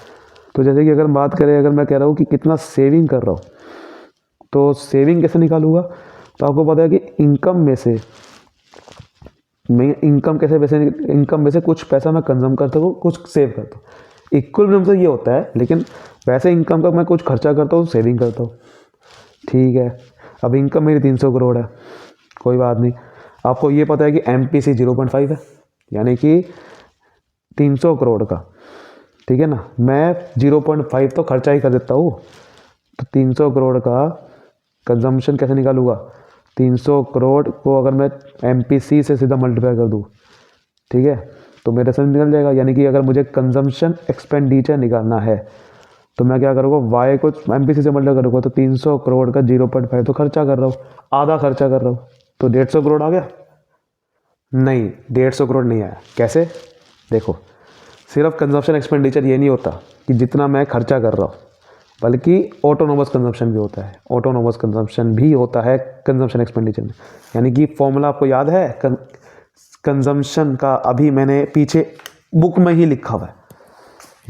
Speaker 1: तो जैसे कि अगर बात करें, अगर मैं कह रहा हूँ कि कितना सेविंग कर रहा हूँ, तो सेविंग कैसे निकालूंगा? तो आपको पता है कि इनकम में से इनकम में से कुछ पैसा मैं कंज्यूम करता हूँ, कुछ सेव करता हूँ। इक्विलिब्रियम तो ये होता है, लेकिन वैसे इनकम का मैं कुछ खर्चा करता हूँ, सेविंग करता हूँ। ठीक है, अब इनकम मेरी 300 करोड़ है, कोई बात नहीं। आपको ये पता है कि एमपीसी 0.5 है, यानी कि 300 करोड़ का। ठीक है ना, मैं 0.5 तो खर्चा ही कर देता हूँ, तो 300 करोड़ का कंजम्पशन कैसे निकालूंगा? 300 करोड़ को अगर मैं एमपीसी से सीधा मल्टीप्लाई कर दूँ, ठीक है, तो मेरे से निकल जाएगा। यानी कि अगर मुझे कंजम्पशन एक्सपेंडिचर निकालना है तो मैं क्या करूँगा? वाई को एमपीसी से मल्टीप्लाई करूँगा, तो 300 करोड़ का 0.5 तो खर्चा कर रहा हूँ, आधा खर्चा कर रहा हूँ, तो 150 करोड़ आ गया। नहीं, 150 करोड़ नहीं आया। कैसे? देखो, सिर्फ कंजम्पशन एक्सपेंडिचर ये नहीं होता कि जितना मैं खर्चा कर रहा हूँ, बल्कि ऑटोनोमस कंजम्पशन भी होता है। ऑटोनोमस कंजम्पशन भी होता है कंजम्पशन एक्सपेंडिचर में। यानी कि फॉर्मूला आपको याद है कंजम्पशन का? अभी मैंने पीछे बुक में ही लिखा हुआ है।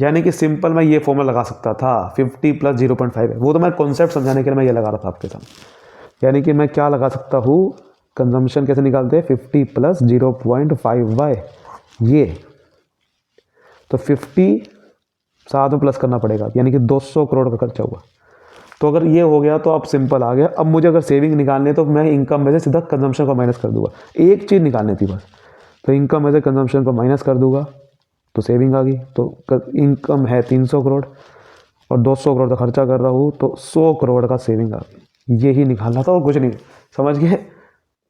Speaker 1: यानी कि सिंपल मैं ये फॉर्मूला लगा सकता था, 50 प्लस 0.5 है। वो तो मैं कॉन्सेप्ट समझाने के लिए मैं ये लगा रहा था आपके सामने। यानी कि मैं क्या लगा सकता हूँ? कंजम्पशन कैसे निकालते हैं? 50 प्लस 0.5 वाई, ये तो 50 साथ में प्लस करना पड़ेगा, यानी कि 200 करोड़ का खर्चा हुआ। तो अगर ये हो गया तो अब सिंपल आ गया। अब मुझे अगर सेविंग निकालनी है तो मैं इनकम में से सीधा कंजम्पशन को माइनस कर दूंगा। एक चीज़ निकालनी थी बस, तो इनकम में से कंजम्पशन को माइनस कर दूंगा तो सेविंग आ गई। तो इनकम है 300 करोड़ और 200 करोड़ का खर्चा कर रहा हूँ, तो 100 करोड़ का सेविंग आ गई। यही निकालना था और कुछ नहीं। समझ गए?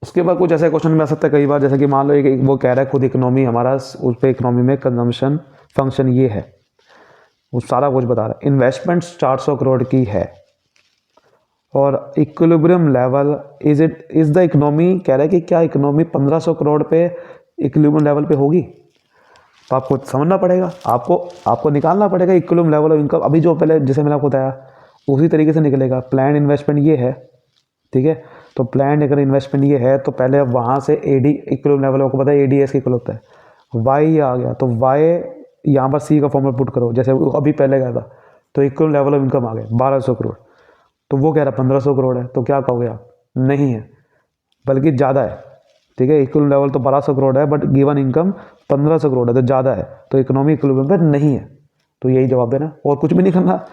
Speaker 1: उसके बाद कुछ ऐसे क्वेश्चन में आ सकता है कई बार, जैसे कि मान लो वो कह रहा है खुद इकोनॉमी हमारा, उस पर इकोनॉमी में कंजम्पशन फंक्शन ये है, वो सारा कुछ बता रहा है। इन्वेस्टमेंट 400 करोड़ की है और equilibrium level is the economy. कह रहा है कि क्या इकोनॉमी 1500 करोड़ पे इक्विलिब्रियम लेवल पे होगी? तो आपको समझना पड़ेगा, आपको निकालना पड़ेगा इक्विलिब्रियम लेवल ऑफ इनकम। अभी जो पहले जैसे मैंने आपको बताया उसी तरीके से निकलेगा। प्लान इन्वेस्टमेंट ये है, ठीक है, तो प्लान अगर इन्वेस्टमेंट ये है तो पहले अब वहाँ से एडी इक्विलिब्रियम लेवल आपको पता है एडीएस के इक्वल होता है। वाई आ गया तो वाई यहाँ पर सी का फॉर्मूला पुट करो, जैसे अभी पहले गया था, तो इक्वल लेवल ऑफ इनकम आ गया 1200 करोड़। तो वो कह रहा है 1500 करोड़ है, तो क्या कहोगे आप? नहीं है, बल्कि ज़्यादा है। ठीक है, इक्वल लेवल तो 1200 करोड़ है, बट गिवन इनकम 1500 करोड़ है, तो ज़्यादा है, तो इकोनॉमी इक्विलिब्रियम पे नहीं है। तो यही जवाब देना, और कुछ भी नहीं करना।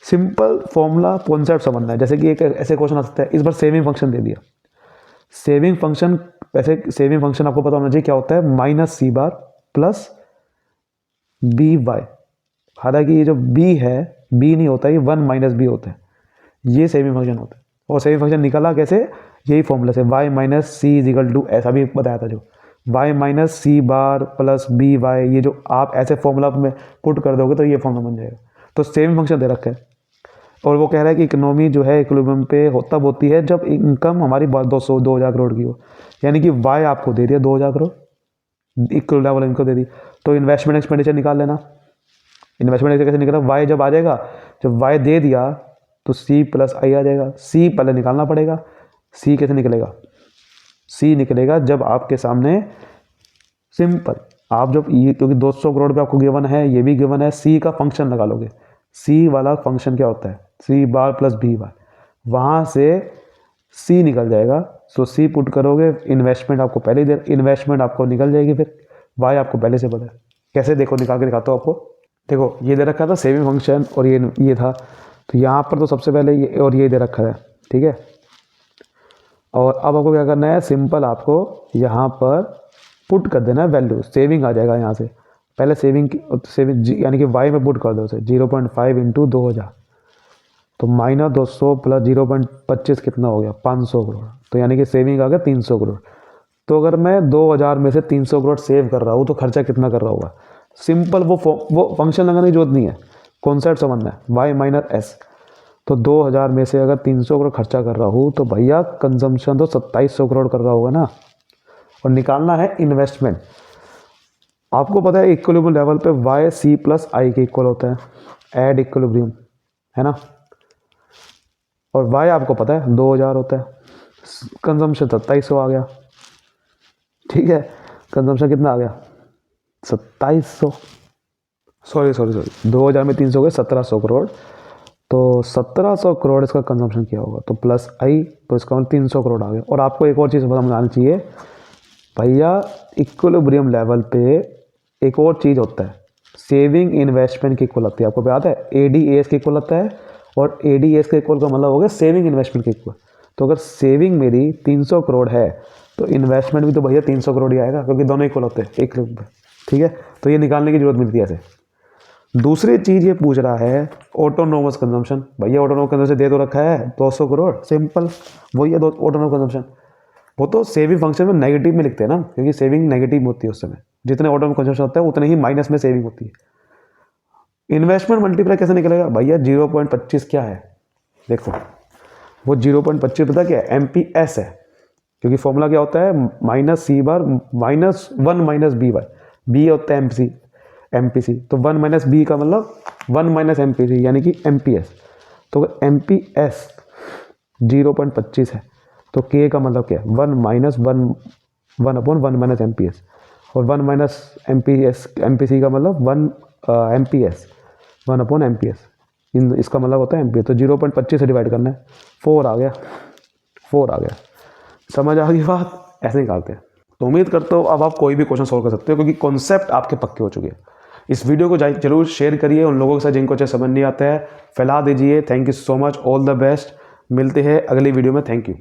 Speaker 1: सिंपल फॉर्मूला कॉन्सेप्ट समझना है। जैसे कि एक ऐसे क्वेश्चन आ सकता है, इस बार सेविंग फंक्शन दे दिया। सेविंग फंक्शन, वैसे सेविंग फंक्शन आपको पता होना चाहिए क्या होता है, minus C bar plus B Y. हालांकि ये जो बी है, बी नहीं होता, ये 1 माइनस बी होता है, ये सेविंग फंक्शन होता है। और सेविंग फंक्शन निकला कैसे? यही फॉर्मूला से, Y minus C is equal to, ऐसा भी बताया था जो Y minus C bar plus B Y, ये जो आप ऐसे फॉर्मूला में पुट कर दोगे तो ये फॉर्मूला बन जाएगा। तो सेविंग फंक्शन दे रखा है, और वो कह रहा है कि इकोनॉमी जो है इक्विलिब्रियम पे तब होती है जब इनकम हमारी 2,000 करोड़ की हो, यानी कि वाई आपको दे दिया 2,000 करोड़, इक्वल लेवल इनको दे दी, तो इन्वेस्टमेंट एक्सपेंडिचर निकाल लेना। इन्वेस्टमेंट एक्सपेंडिचर कैसे निकला, वाई जब आ जाएगा, जब वाई दे दिया तो सी प्लस आई आ जाएगा। सी पहले निकालना पड़ेगा। सी कैसे निकलेगा, सी निकलेगा जब आपके सामने सिंपल, आप जब ये क्योंकि 200 करोड़ पे आपको गिवन है, ये भी गिवन है, सी का फंक्शन लगा लोगे। सी वाला फंक्शन क्या होता है, सी बार प्लस बी बार, वहाँ से सी निकल जाएगा। सो सी पुट करोगे, इन्वेस्टमेंट आपको पहले दे, इन्वेस्टमेंट आपको निकल जाएगी, फिर वाई आपको पहले से पता है। कैसे देखो, निकाल के दिखाता हूँ आपको। देखो ये दे रखा था सेविंग फंक्शन और ये था, तो यहाँ पर तो सबसे पहले ये और ये दे रखा है, ठीक है। और अब आपको क्या करना है, सिंपल आपको यहाँ पर पुट कर देना है वैल्यू, सेविंग आ जाएगा यहाँ से। पहले सेविंग यानी कि वाई में पुट कर दो उसे 0.5 इंटू 2,000, तो -200 प्लस 0.25 कितना हो गया, 500 करोड़। तो यानी कि सेविंग आ गया 300 करोड़। तो अगर मैं 2,000 में से 300 करोड़ सेव कर रहा हूँ तो खर्चा कितना कर रहा होगा, सिंपल वो फंक्शन लगाने की जरूरत नहीं है, कॉन्सेप्ट समझना है, वाई माइनस एस। तो 2,000 में से अगर 300 करोड़ खर्चा कर रहा हूँ तो भैया कंजम्पशन तो 2700 करोड़ कर रहा होगा ना। और निकालना है इन्वेस्टमेंट। आपको पता है इक्विलिब्रियम लेवल पे वाई सी प्लस आई के इक्वल होता है, एड इक्विलिब्रियम, है ना। और वाई आपको पता है 2,000 होता है, कंजम्पशन 2700 आ गया, ठीक है। कंजम्पशन कितना आ गया, 2700, सॉरी 2,000 में 300 गए 1700 करोड़। तो 1700 करोड़ इसका कंजम्पशन किया होगा, तो प्लस आई, तो इसका 300 करोड़ आ गया। और आपको एक और चीज़ समझानी चाहिए भैया, इक्विलिब्रियम लेवल पे एक और चीज़ होता है, सेविंग इन्वेस्टमेंट की इक्वल होती है। आपको याद है ADAS के इक्वल होता है, और ADAS के इक्वल का मतलब हो गया सेविंग इन्वेस्टमेंट के इक्वल। तो अगर सेविंग मेरी 300 करोड़ है तो इन्वेस्टमेंट भी तो भैया 300 करोड़ ही आएगा, क्योंकि दोनों इक्वल होते हैं एक पे, ठीक है। तो ये निकालने की जरूरत मिलती है ऐसे। दूसरी चीज़ ये पूछ रहा है ऑटोनोमस कंजम्पशन। भैया ऑटोनोमस कंजम्पशन दे तो रखा है 200 करोड़, सिंपल वही है ऑटोनोमस कंजम्पशन। वो तो सेविंग फंक्शन में नेगेटिव में लिखते हैं ना, क्योंकि सेविंग नेगेटिव होती है उस समय, जितने ऑटोनोमस कंजम्पशन होता है उतने ही माइनस में सेविंग होती है। इन्वेस्टमेंट मल्टीप्लाई कैसे निकलेगा भैया, 0.25 क्या है, देखो वो 0.25 पता क्या है, MPS है। क्योंकि फॉर्मूला क्या होता है, minus C bar minus 1 minus B bar, B होता है MPC, तो 1 माइनस बी का मतलब 1 माइनस MPC यानी कि MPS। तो MPS 0.25 है, तो K का मतलब क्या है, 1 माइनस 1 अपॉन 1 माइनस MPS, और 1 माइनस MPC का मतलब 1 MPS, 1 अपॉन MPS, इसका मतलब होता है MPS। तो 0.25 से डिवाइड करना है, 4 आ गया, 4 आ गया। समझ आ गई बात, ऐसे निकालते हैं। तो उम्मीद करता हूँ अब आप कोई भी क्वेश्चन सॉल्व कर सकते हो, क्योंकि कॉन्सेप्ट आपके पक्के हो चुके हैं। इस वीडियो को जरूर शेयर करिए उन लोगों के साथ जिनको अच्छे समझ नहीं आता है, फैला दीजिए। Thank you so much, all the best. मिलते हैं अगली वीडियो में, थैंक यू।